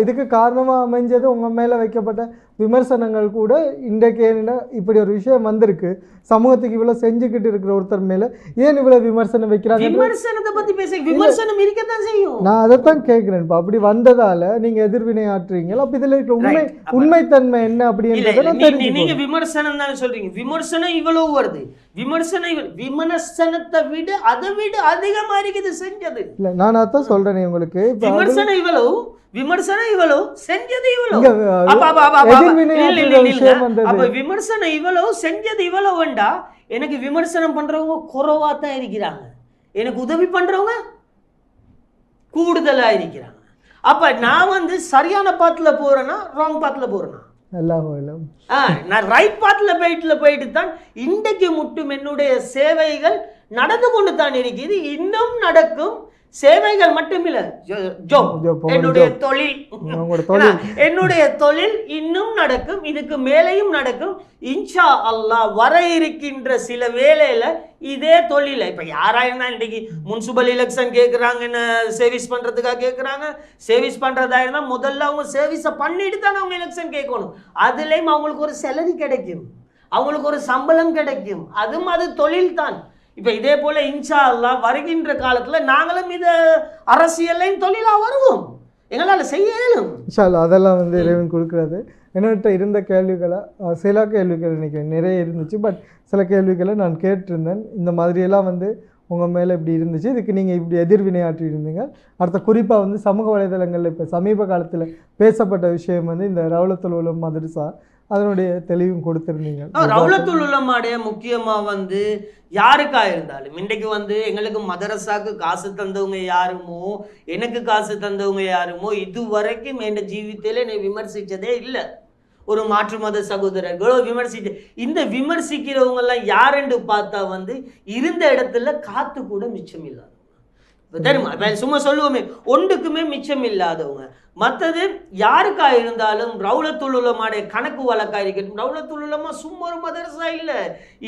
இதுக்கு காரணமாக அமைஞ்சது உங்கள் மேலே வைக்கப்பட்ட விமர்சனங்கள் கூட. இன்றைக்கு ஏன்னா இப்படி ஒரு விஷயம் வந்திருக்கு, சமூகத்துக்கு இவ்வளோ செஞ்சுக்கிட்டு இருக்கிற ஒருத்தர் மேலே ஏன் இவ்வளோ விமர்சனம் வைக்கிறாங்க? விமர்சனத்தை பற்றி பேச விமர்சனம் இருக்கத்தான் செய்யும். நான் அதைத்தான் கேட்குறேன். இப்போ அப்படி வந்ததால நீங்கள் எதிர்வினை ஆற்றுறீங்களா? அப்போ இதில் இருக்கிற உண்மைத்தன்மை என்ன அப்படின்றத நீங்க விமர்சனம் தானே சொல்றீங்க. விமர்சனம் இவ்வளவு வருது, விமர்சனத்தை விட அதை விட அதிகமா இருக்குது செஞ்சது. இல்லை நான் அதான் சொல்றேன் உங்களுக்கு. விமர்சனம் இவ்வளவு செஞ்சது இவ்வளவு. விமர்சனம் இவ்வளவு செஞ்சது இவ்வளவுண்டா எனக்கு விமர்சனம் பண்றவங்க குறைவா தான் இருக்கிறாங்க, எனக்கு உதவி பண்றவங்க கூடுதலா இருக்கிறாங்க. அப்ப நான் வந்து சரியான பாத்துல போறேன்னா ராங் பாத்துல போறேன்னா நான் ரைட் பாத்துல போயிட்டு தான் இன்றைக்கு மட்டும் என்னுடைய சேவைகள் நடந்து கொண்டு தான் இருக்குது, இன்னும் நடக்கும். சேவைகள் மட்டுமில்ல, என்னுடைய தொழில் இன்னும் நடக்கும், இதுக்கு மேலேயும் நடக்கும் இன்ஷா அல்லாஹ். வர இருக்கின்ற சில வேலையில இதே தொழில இப்ப யாரா இருந்தா இன்னைக்கு முனிசிபல் எலெக்ஷன் கேட்கறாங்க, என்ன சர்வீஸ் பண்றதுக்காக கேட்கறாங்க. சர்வீஸ் பண்றதா இருந்தா முதல்ல அவங்க சர்வீஸை பண்ணிட்டு தானே அவங்க எலெக்ஷன் கேட்கணும். அதுலயும் அவங்களுக்கு ஒரு சேலரி கிடைக்கும், அவங்களுக்கு ஒரு சம்பளம் கிடைக்கும், அதுவும் அது தொழில் தான். இப்ப இதே போல இன்ஷா அல்லாஹ் வருகின்ற காலத்துல நாங்களும் இத அரசியலையும் தொழிலா வருவோம், எங்களால செய்ய இயலும் இன்ஷா அல்லாஹ். அதெல்லாம் வந்து இறைவன் கொடுக்குறது. என்னட்ட இருந்த கேள்விகளை சில கேள்விகள் நினைக்கிறேன் நிறைய இருந்துச்சு, பட் சில கேள்விகளை நான் கேட்டிருந்தேன். இந்த மாதிரியெல்லாம் வந்து உங்கள் மேலே இப்படி இருந்துச்சு, இதுக்கு நீங்கள் இப்படி எதிர்வினையாற்றி இருந்தீங்க. அடுத்த குறிப்பாக வந்து சமூக வலைதளங்களில் இப்போ சமீப காலத்தில் பேசப்பட்ட விஷயம் வந்து இந்த ரவுலத்துல் உலூம் மதரசா அதனுடைய தெளிவும் கொடுத்திருந்தீங்க. ரவுலத்துல் உலமாடைய முக்கியமா வந்து யாருக்கா இருந்தாலும் இன்றைக்கு எங்களுக்கு மதரசாக்கு காசு தந்தவங்க யாருமோ, எனக்கு காசு தந்தவங்க யாருமோ இதுவரைக்கும் என் ஜீவித்தில என்னை விமர்சிச்சதே இல்லை. ஒரு மாற்று மத சகோதரர்களோ விமர்சிச்சு, இந்த விமர்சிக்கிறவங்க எல்லாம் யாருன்னு பார்த்தா இருந்த இடத்துல காத்து கூட மிச்சம் இல்லாதவங்க தெரியுமா? சும்மா சொல்லுவோமே, ஒன்றுக்குமே மிச்சம் இல்லாதவங்க. மற்றது யாருக்கா இருந்தாலும் ரவுலத்துல் உலமாடைய கணக்கு வழக்கா இருக்கட்டும். ரவுலத்துல் உலமா சும்மா ஒரு மதரசா இல்ல,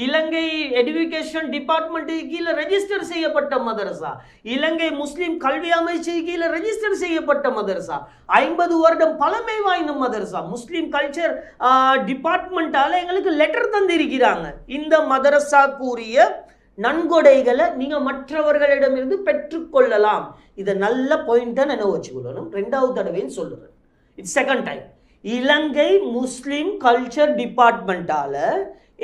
இலங்கை எடுகேஷன் டிபார்ட்மெண்ட் கீழே ரெஜிஸ்டர் செய்யப்பட்ட மதரசா, இலங்கை முஸ்லிம் கல்வி அமைச்சு கீழே ரெஜிஸ்டர் செய்யப்பட்ட மதரசா, 50 வருடம் பழமை வாய்ந்த மதரசா. முஸ்லிம் கல்ச்சர் டிபார்ட்மெண்டால எங்களுக்கு லெட்டர் தந்திருக்கிறாங்க, இந்த மதரசா கூறிய நன்கொடைகளை நீங்க மற்றவர்களிடமிருந்து பெற்றுக்கொள்ளலாம். இதை நல்ல பாயிண்டா நினைவு வச்சுக்கொள்ளணும். 2வது தடவையும் சொல்றேன், it's second time. Ilankai Muslim culture டிபார்ட்மெண்டால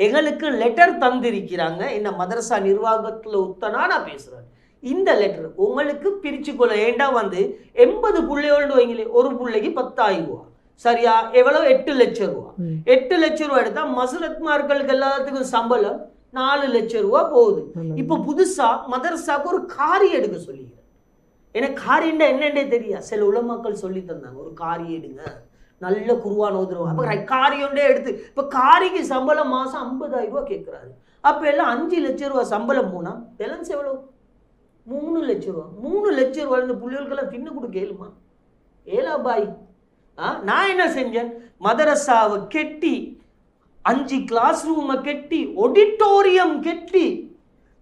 எங்களுக்கு லெட்டர் தந்திருக்கிறாங்க. இந்த மதரசா நிர்வாகத்துல உத்தனா நான் பேசுறேன். இந்த லெட்டர் உங்களுக்கு பிரிச்சு கொள்ள. ஏண்டா 80 பிள்ளையோடு வைங்களே, ஒரு பிள்ளைக்கு 10,000 ரூபா, சரியா? எவ்வளவு? 8 லட்சம் ரூபா. 8 லட்சம் ரூபா எடுத்தா மசுரத்மார்களுக்கு எல்லாத்துக்கும் சம்பளம் 4 லட்சம் ரூபா போகுது. இப்ப புதுசா மதரசாக்கு ஒரு காரி எடுக்க சொல்லிக்கிறேன். எனக்கு காரிண்டா என்னன்னே தெரியா, சில உலமாக்கள் சொல்லி தந்தாங்க, ஒரு காரி எடுங்க, நல்ல குருவான் ஓதுருவாங்க. அப்ப காரியொண்டே எடுத்து, இப்ப காரிக்கு சம்பளம் மாசம் 50,000 ரூபா கேட்கிறாரு. அப்ப எல்லாம் 5 லட்சம் ரூபா சம்பளம் போனா பேலன்ஸ் எவ்வளவு? 3 லட்சம் ரூபா. 3 லட்சம் ரூபா இந்த பிள்ளைகளுக்கெல்லாம் தின்னு கொடுக்க ஏழுமா? ஏலா பாய். நான் என்ன செஞ்சேன், மதரசாவை கெட்டி 5 கிளாஸ் ரூமை கெட்டி ஆடிட்டோரியம் கெட்டி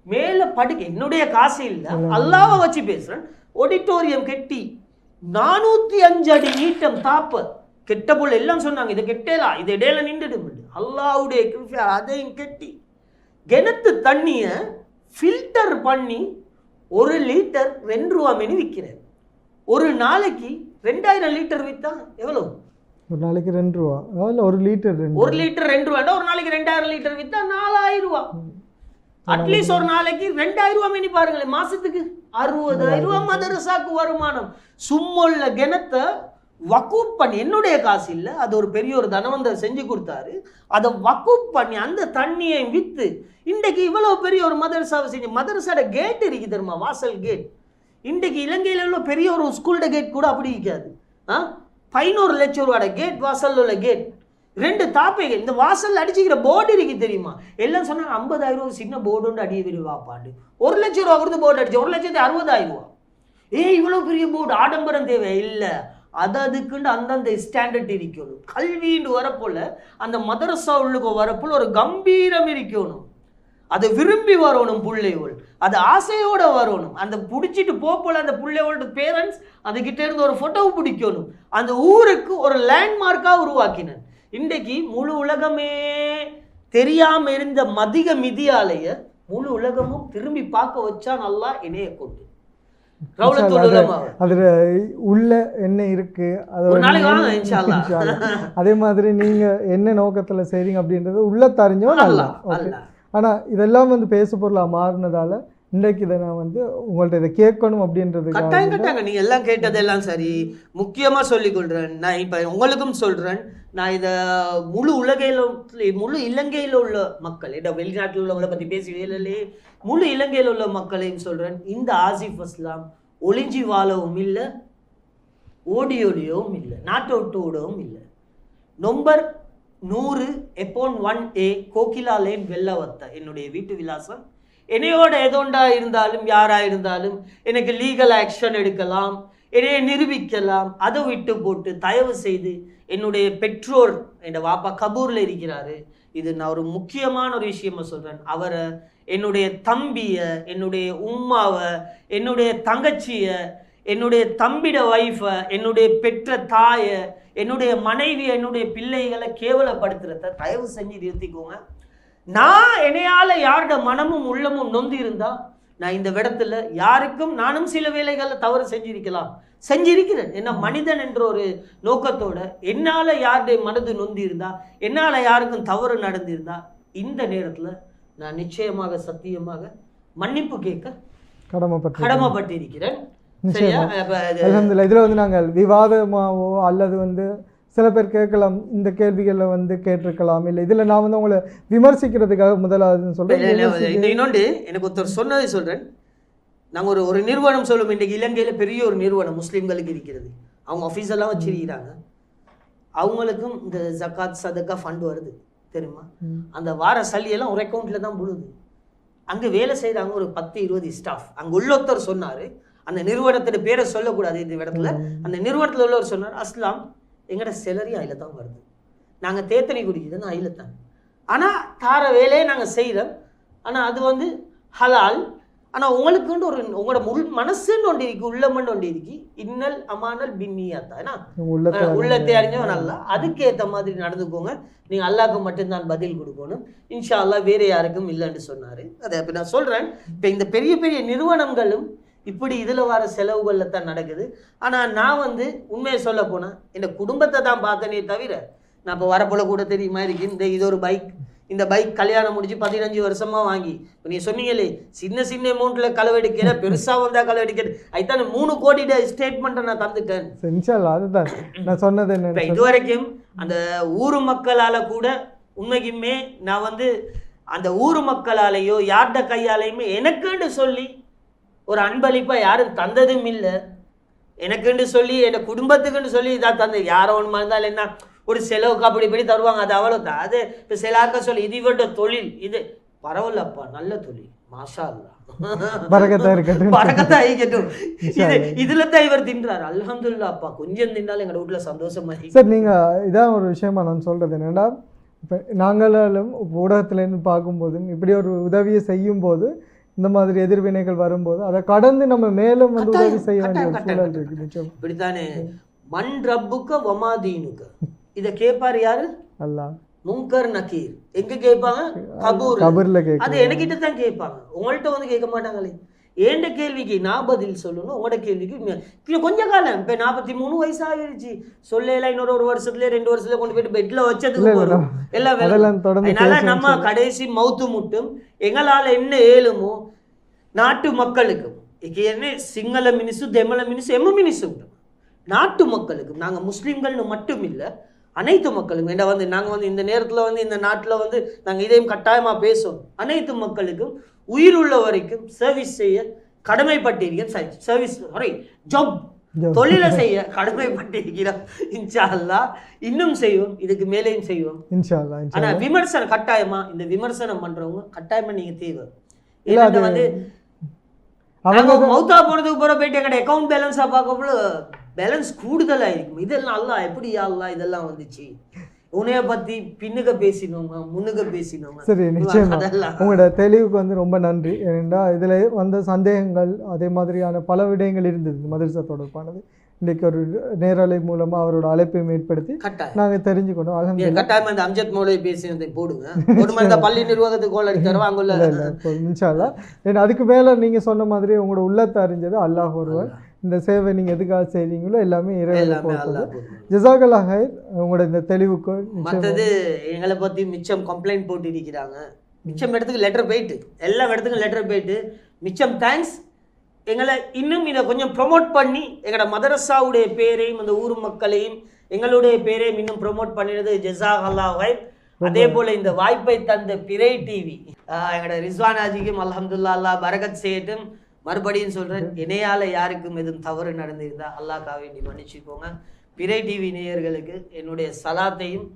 மேல படுக்க, என்னுடைய காசு இல்லை, அல்லாவை வச்சு பேசுறேன், ஆடிட்டோரியம் கெட்டி 405 அடி நீட்டம் தாப்ப கெட்ட போல எல்லாம் சொன்னாங்க, இதை கெட்டலாம், இது இடையில நின்றுடும். அல்லாவுடைய கிருபை அதையும் கெட்டி கிணத்து தண்ணிய ஃபில்டர் பண்ணி 1 லிட்டர் 2 ரூபா மெனு விற்கிறேன். ஒரு நாளைக்கு 2000 லிட்டர் விற்றா எவ்வளவு? ஒரு நாளைக்கு 2 ரூபா. ஒரு லிட்டர் 2 ரூபா. ஒரு நாளைக்கு 2000 லிட்டர் விற்றா 4000 ரூபா. அட்லீஸ்ட் ஒரு நாளைக்கு 2000 ரூபா மெனி பாருங்களேன், மாசத்துக்கு 60,000 ரூபா மதரசாக்கு வருமானம். சும்முள்ள கிணத்தை வக்கூப் பண்ணி, என்னுடைய காசு இல்லை, அது ஒரு பெரிய ஒரு தனவந்தர் செஞ்சு கொடுத்தாரு, அதை வக்கூப் பண்ணி அந்த தண்ணியை விற்று இன்றைக்கு இவ்வளவு பெரிய ஒரு மதரசாவை செஞ்சு. மதரசாட கேட் இருக்கு தெரியுமா, வாசல் கேட். இன்றைக்கு இலங்கையில் உள்ள பெரிய ஒரு ஸ்கூலோட கேட் கூட அப்படி இருக்காது. 11 லட்சம் ரூபாய் கேட், வாசல் உள்ள கேட், 2 தாப்பைகள். இந்த வாசல் அடிச்சுக்கிற போர்டு இருக்கு தெரியுமா? எல்லாம் சொன்னாங்க 50,000 ரூபா சின்ன போர்டு ஒன்று அடிய விரிவாப்பாண்டு. 1 லட்சம் ரூபா கொடுத்து போர்டு அடிச்சு 1,60,000 ரூபா. இவ்வளவு பெரிய போர்டு, ஆடம்பரம் தேவை இல்லை, அதுக்குண்டு அந்தந்த ஸ்டாண்டர்ட் இருக்கணும். கல்வின்னு வரப்போல அந்த மதரசா உள்ளுக்கு வரப்போல ஒரு கம்பீரம் இருக்கணும். அதை விரும்பி வரணும் பிள்ளைகள், அது ஆசையோட வரணும். அந்த பிடிச்சிட்டு போல அந்த பிள்ளைகளோட பேரண்ட்ஸ் அதுகிட்ட இருந்து ஒரு போட்டோவை பிடிக்கணும். அந்த ஊருக்கு ஒரு லேண்ட்மார்க்கா உருவாக்கினேன். இன்றைக்கு முழு உலகமே தெரியாம இருந்த மதிக மிதியாலைய முழு உலகமும் திரும்பி பார்க்க வச்சா நல்லா இணைய கொண்டு. அதுல உள்ள என்ன இருக்கு, அதே மாதிரி நீங்க என்ன நோக்கத்துல செய்றீங்க அப்படின்றது உள்ள தெரிஞ்சோம் நல்லா. ஆனா இதெல்லாம் பேசு பொருளா மாறினதால இன்றைக்கு இதை நான் உங்கள்ட்ட இதை கேட்கணும் அப்படின்றது. கட்டாங்க நீங்க எல்லாம் கேட்டதெல்லாம் சரி. முக்கியமா சொல்லிக் கொள்றேன், நான் இப்ப உங்களுக்கும் சொல்றேன், நான் இதை முழு இலங்கையில உள்ள மக்கள், வெளிநாட்டில் உள்ளவங்களை பத்தி பேசுவீங்களே, முழு இலங்கையில் உள்ள மக்களையும் சொல்றேன், இந்த ஆசிஃப் அஸ்லாம் ஒளிஞ்சி வாழவும் இல்லை, ஓடியோடியவும் இல்லை, நாட்டை விட்டு ஓடவும் இல்லை. Number 100/1A Kokila lane Wellawatte என்னுடைய வீட்டு விலாசம். என்னையோட எதோண்டா இருந்தாலும் யாரா இருந்தாலும் எனக்கு லீகல் ஆக்ஷன் எடுக்கலாம், என்னைய நிரூபிக்கலாம். அதை விட்டு போட்டு தயவு செய்து என்னுடைய பெற்றோர், என் வாப்பா கபூர்ல இருக்கிறாரு, இது நான் ஒரு முக்கியமான ஒரு விஷயமா சொல்றேன், அவரை, என்னுடைய தம்பிய, என்னுடைய உம்மாவை, என்னுடைய தங்கச்சிய, என்னுடைய தம்பிட வைஃபை, என்னுடைய பெற்ற தாய, என்னுடைய மனைவி, என்னுடைய பிள்ளைகளை கேவலப்படுத்துறத தயவு செஞ்சு நிறுத்திக்கோங்க. நான் என்னையால யாரோட மனமும் உள்ளமும் நொந்து இருந்தா நான் இந்த இடத்துல யாருக்கும், நானும் சில வேலைகளை தவறு செஞ்சிருக்கிறேன். என்ன மனிதன் என்ற ஒரு நோக்கத்தோட என்னால யாருடைய மனது நொந்து இருந்தா, என்னால யாருக்கும் தவறு நடந்திருந்தா, இந்த நேரத்துல நான் நிச்சயமாக சத்தியமாக மன்னிப்பு கேட்க கடமைப்பட்டிருக்கிறேன். இதுல நாங்கள் விவாதமாவோ அல்லது சில பேர் கேட்கலாம், இந்த கேள்விகளில் வந்து கேட்டிருக்கலாம், இல்லை இதில் நான் வந்து உங்களை விமர்சிக்கிறதுக்காக முதலாவதுன்னு சொல்கிறேன். இன்னொன்று எனக்கு ஒருத்தர் சொன்னதை சொல்கிறேன். நாங்கள் ஒரு நிறுவனம் சொல்லுவோம், இன்றைக்கு இலங்கையில் பெரிய ஒரு நிறுவனம் முஸ்லீம்களுக்கு இருக்கிறது, அவங்க ஆஃபீஸெல்லாம் வச்சிருக்கிறாங்க. அவங்களுக்கும் இந்த ஜக்காத் சதக்கா ஃபண்ட் வருது தெரியுமா? அந்த வார சல்லியெல்லாம் ஒரு அக்கௌண்ட்டில் தான் விழுது. அங்கே வேலை செய்கிறாங்க ஒரு 10-20 ஸ்டாஃப். அங்கே உள்ளொருத்தர் சொன்னார், அந்த நிறுவனத்தோட பேரை சொல்லக்கூடாது இந்த இடத்துல, அந்த நிறுவனத்தில் உள்ளவர் சொன்னார், அஸ்லாம் எங்களோட சேலரி அதில் தான் வருது, நாங்கள் தேத்தனி குடிக்குதுன்னு அதில் தான், ஆனால் தார வேலையை நாங்கள் செய்கிறோம், ஆனால் அது வந்து ஹலால். ஆனால் உங்களுக்குன்னு ஒரு உங்களோட மனசுன்னு ஒன்று இருக்கு, உள்ளமன்னு ஒன்று இருக்கு, இன்னல் அமானல் பின்னியாத்தா, ஏன்னா உள்ளத்தை அறிஞ்சவன் நல்லா, அதுக்கேற்ற மாதிரி நடந்துக்கோங்க, நீங்கள் அல்லாஹ்க்கு மட்டும்தான் பதில் கொடுக்கணும், இன்ஷா அல்லாஹ் வேறு யாருக்கும் இல்லைன்னு சொன்னார். அதை இப்போ நான் சொல்கிறேன், இப்போ இந்த பெரிய பெரிய நிறுவனங்களும் இப்படி இதில் வர செலவுகளில் தான் நடக்குது. ஆனால் நான் வந்து உண்மையை சொல்ல போனால் என் குடும்பத்தை தான் பார்த்தனே தவிர, நான் இப்போ வரப்போல கூட தெரியுமா இருக்கு, இது ஒரு பைக், இந்த பைக் கல்யாணம் முடிஞ்சு 15 வருஷமா வாங்கி, இப்போ நீ சொன்னீங்களே சின்ன சின்ன அமௌண்ட்ல களவெடுக்கிற, பெருசாக வந்தா களவெடுக்கிற, அதுதான் 3 கோடி ஸ்டேட்மெண்ட்டை நான் தந்துட்டேன். அதுதான் நான் சொன்னது என்ன, இப்போ இது வரைக்கும் அந்த ஊர் மக்களால் கூட உண்மைக்குமே நான் வந்து அந்த ஊர் மக்களாலேயோ யார்ட கையாலேயுமே எனக்குன்னு சொல்லி ஒரு அன்பளிப்பாக யாரும் தந்ததும் இல்லை. எனக்குன்னு சொல்லி என் குடும்பத்துக்குன்னு சொல்லி இதாக தந்தது யாரோ ஒன்று இருந்தாலும் என்ன ஒரு செலவுக்கு அப்படி இப்படி தருவாங்க, அது அவ்வளோதான். அது இப்போ சிலாக்க சொல்லி இது இவட்ட தொழில், இது பரவாயில்லப்பா நல்ல தொழில், மாஷா அல்லா, பரக்கத்தா இருக்கட்டும், இதுல தான் இவர் தின்றாரு, அல்ஹம்துலில்லாஹ்ப்பா கொஞ்சம் தின்னாலும் எங்க வீட்டுல சந்தோஷமா. சார் நீங்க இதான் ஒரு விஷயமா நான் சொல்றது என்னன்னா, இப்போ நாங்களும் ஊடகத்துலேருந்து பார்க்கும்போதும் இப்படி ஒரு உதவியை செய்யும் போது இந்த மாதிரி எதிர்வினைகள் வரும்போது அதை கடந்து நம்ம மேலும் வந்து உதவி செய்ய வேண்டிய ஒரு சூழல் இருக்கு. நிச்சயம் இப்படித்தானே. மண் ரப்புக்க வமாதீனுக்க, இதை கேட்பாரு யாரு? அல்லாஹ். முன்கர் நக்கீர் எங்க கேட்பாங்க? கபூர்ல கேட்பாங்க. அது என்கிட்ட தான் கேட்பாங்க, உங்கள்கிட்ட வந்து கேட்க மாட்டாங்களே. ஏண்ட கேள்விக்கு நான் பதில் சொல்லணும், உங்களோட கேள்விக்கு கொஞ்ச காலம். இப்போ 43 வயசு ஆகிடுச்சு, சொல்லலாம் இன்னொரு 1 வருஷத்துல 2 வருஷத்துல கொண்டு போயிட்டு பெட்ல வச்சதுக்கு போறோம் எல்லாம் வேலை. அதனால நம்ம கடைசி மவுத்து முட்டும் எங்களால் என்ன ஏழுமோ நாட்டு மக்களுக்கும், என்ன சிங்கள மினிசு தெமல மினிசு எம்ம மினிசு நாட்டு மக்களுக்கும், நாங்கள் முஸ்லீம்கள்னு மட்டும் இல்லை அனைத்து மக்களுக்கும், ஏன்னா வந்து நாங்கள் வந்து இந்த நேரத்தில் வந்து இந்த நாட்டில் வந்து நாங்கள் இதையும் கட்டாயமாக பேசுவோம், அனைத்து மக்களுக்கும் உயிர் உள்ள வரைக்கும் சர்வீஸ் செய்ய கடமைப்பட்டிருக்கேன். சர்வீஸ் ஜாப் தொழிலை செய்ய கடமைப்பட்டிருக்கிறோம். இன்ஷா அல்லாஹ் இன்னும் செய்வோம், இதுக்கு மேலேயும் செய்வோம் இன்ஷா அல்லாஹ். ஆனா விமர்சனம் கட்டாயமா, இந்த விமர்சனம் பண்றவங்க கட்டாயமா நீங்க தேவை. ஏன்னா வந்து அவங்க மௌத்தா போனதுக்கு போற போயிட்டு எங்கட அக்கௌண்ட் பேலன்ஸா பார்க்கக்குள்ள பேலன்ஸ் கூடுதலா இருக்கும். இதெல்லாம் அல்லாஹ் எப்படி அல்லாஹ் இதெல்லாம் வந்துச்சு, உன்னைய பத்தி பின்னுக்க பேசினோங்க முன்னுக்க பேசினோங்க. சரி, நிச்சயமா உங்களோட தெளிவுக்கு வந்து ரொம்ப நன்றி. ஏனென்றா இதுல வந்த சந்தேகங்கள் அதே மாதிரியான பல விடயங்கள் இருந்தது மதரசா தொடர்பானது. இன்றைக்கு ஒரு நேரலை மூலமா அவரோட அழைப்பையும் ஏற்படுத்தி நாங்க தெரிஞ்சுக்கணும். கட்டாயமா இந்த அம்ஜத் மௌலவி பேசினதை போடுங்க, இந்த பள்ளி நிர்வாகத்துக்கு கோல் அடிக்கிறவா அங்குள்ள இன்ஷா அல்லாஹ். ஏன்னா அதுக்கு மேல நீங்க சொன்ன மாதிரி உங்களோட உள்ளத்தை அறிஞ்சது அல்லாஹ் ஒருவர். இந்த சேவை நீங்க எதுக்காக செய்றீங்களோ எல்லாமே இறைவனை பொறுத்தது. ஜஸாக்கல்லாஹ் ஹைர் உங்களோட இந்த தெளிவுக்கு. மற்றது எங்களை பத்தி மிச்சம் கம்ப்ளைண்ட் போட்டு இருக்கிறாங்க, மிச்சம் இடத்துக்கு லெட்டர் போயிட்டு எல்லா இடத்துக்கும் லெட்டர் போயிட்டு மிச்சம் தேங்க்ஸ். எங்களை இன்னும் இதை கொஞ்சம் ப்ரொமோட் பண்ணி எங்களோட மதரசாவுடைய பேரையும் அந்த ஊர் மக்களையும் எங்களுடைய பேரையும் இன்னும் ப்ரொமோட் பண்ணினது ஜஸாக்கல்லாஹ் ஹைர். அதே போல இந்த வாய்ப்பை தந்த பிறை டிவி எங்களோட ரிஸ்வான் ஆஜிக்கும் அல்ஹம்துலில்லாஹ் அல்லாஹ் பரக்கத் செய்யட்டும். மறுபடியும் சொல்றேன், இணையால யாருக்கும் எதுவும் தவறு நடந்திருந்தா அல்லாஹ்க்காக வேண்டி மன்னிச்சுக்கோங்க. பிறை டிவி நேயர்களுக்கு என்னுடைய சலாத்தையும்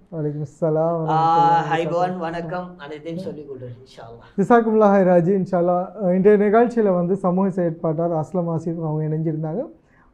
ஹைபான் வணக்கம் அனைத்தையும் சொல்லிக் கொள்றேன் இன்ஷா அல்லாஹ். ஜஸாக்குமுல்லாஹ் ஹைராஜி. இன்ஷா அல்லாஹ் இன்றைய நிகழ்ச்சியில் வந்து சமூக செயற்பாட்டாளர் அஸ்லம் ஆசிஃப் அவங்க இணைஞ்சிருந்தாங்க.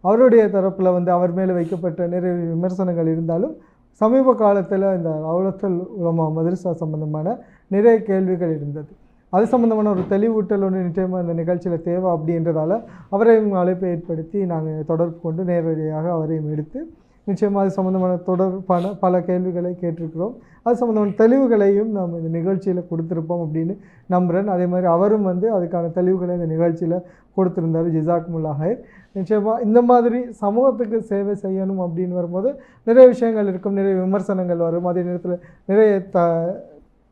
அவருடைய தரப்பில் வந்து அவர் மேலே வைக்கப்பட்ட நிறைய விமர்சனங்கள் இருந்தாலும் சமீப காலத்தில் இந்த அவுலத்துல் உலமா மதரசா சம்பந்தமான நிறைய கேள்விகள் இருந்தது. அது சம்மந்தமான ஒரு தெளிவூட்டல் ஒன்று நிச்சயமாக இந்த நிகழ்ச்சியில் தேவை அப்படின்றதால அவரையும் அழைப்பை ஏற்படுத்தி நாங்கள் தொடர்பு கொண்டு நேரடியாக அவரையும் எடுத்து நிச்சயமாக அது சம்மந்தமான தொடர்பான பல கேள்விகளை கேட்டிருக்கிறோம். அது சம்மந்தமான தெளிவுகளையும் நாம் இந்த நிகழ்ச்சியில் கொடுத்துருப்போம் அப்படின்னு நம்புகிறேன். அதே மாதிரி அவரும் வந்து அதுக்கான தெளிவுகளை இந்த நிகழ்ச்சியில் கொடுத்துருந்தார். ஜஸாக்குமுல்லாஹ் ஹைர். நிச்சயமாக இந்த மாதிரி சமூகத்துக்கு சேவை செய்யணும் அப்படின்னு வரும்போது நிறைய விஷயங்கள் இருக்கும், நிறைய விமர்சனங்கள் வரும், அதே நேரத்தில் நிறைய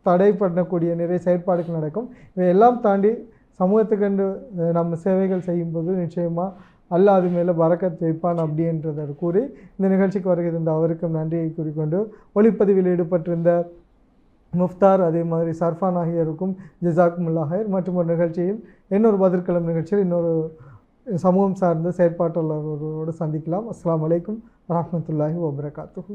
தடை பண்ணக்கூடிய நிறைய செயற்பாடுகள் நடக்கும். இவையெல்லாம் தாண்டி சமூகத்துக்கென்று நம்ம சேவைகள் செய்யும்போது நிச்சயமாக அல்லாஹ் அது மேலே பரக்கத் வைப்பான் அப்படின்றதை கூறி இந்த நிகழ்ச்சிக்கு வருகை இருந்த அவருக்கும் நன்றியை கூறிக்கொண்டு ஒளிப்பதிவில் ஈடுபட்டிருந்த முஃப்தார் அதே மாதிரி சர்ஃபான் ஆகியோருக்கும் ஜிசாக்குமுல்லா ஹைர். மற்றும் ஒரு நிகழ்ச்சியில் இன்னொரு பதிர்கலம் நிகழ்ச்சியில் இன்னொரு சமூகம் சார்ந்த செயற்பாட்டாளர்களோடு சந்திக்கலாம். அஸ்ஸலாமு அலைக்கும் வரஹ்மத்துல்லாஹி வபரகாத்துஹு.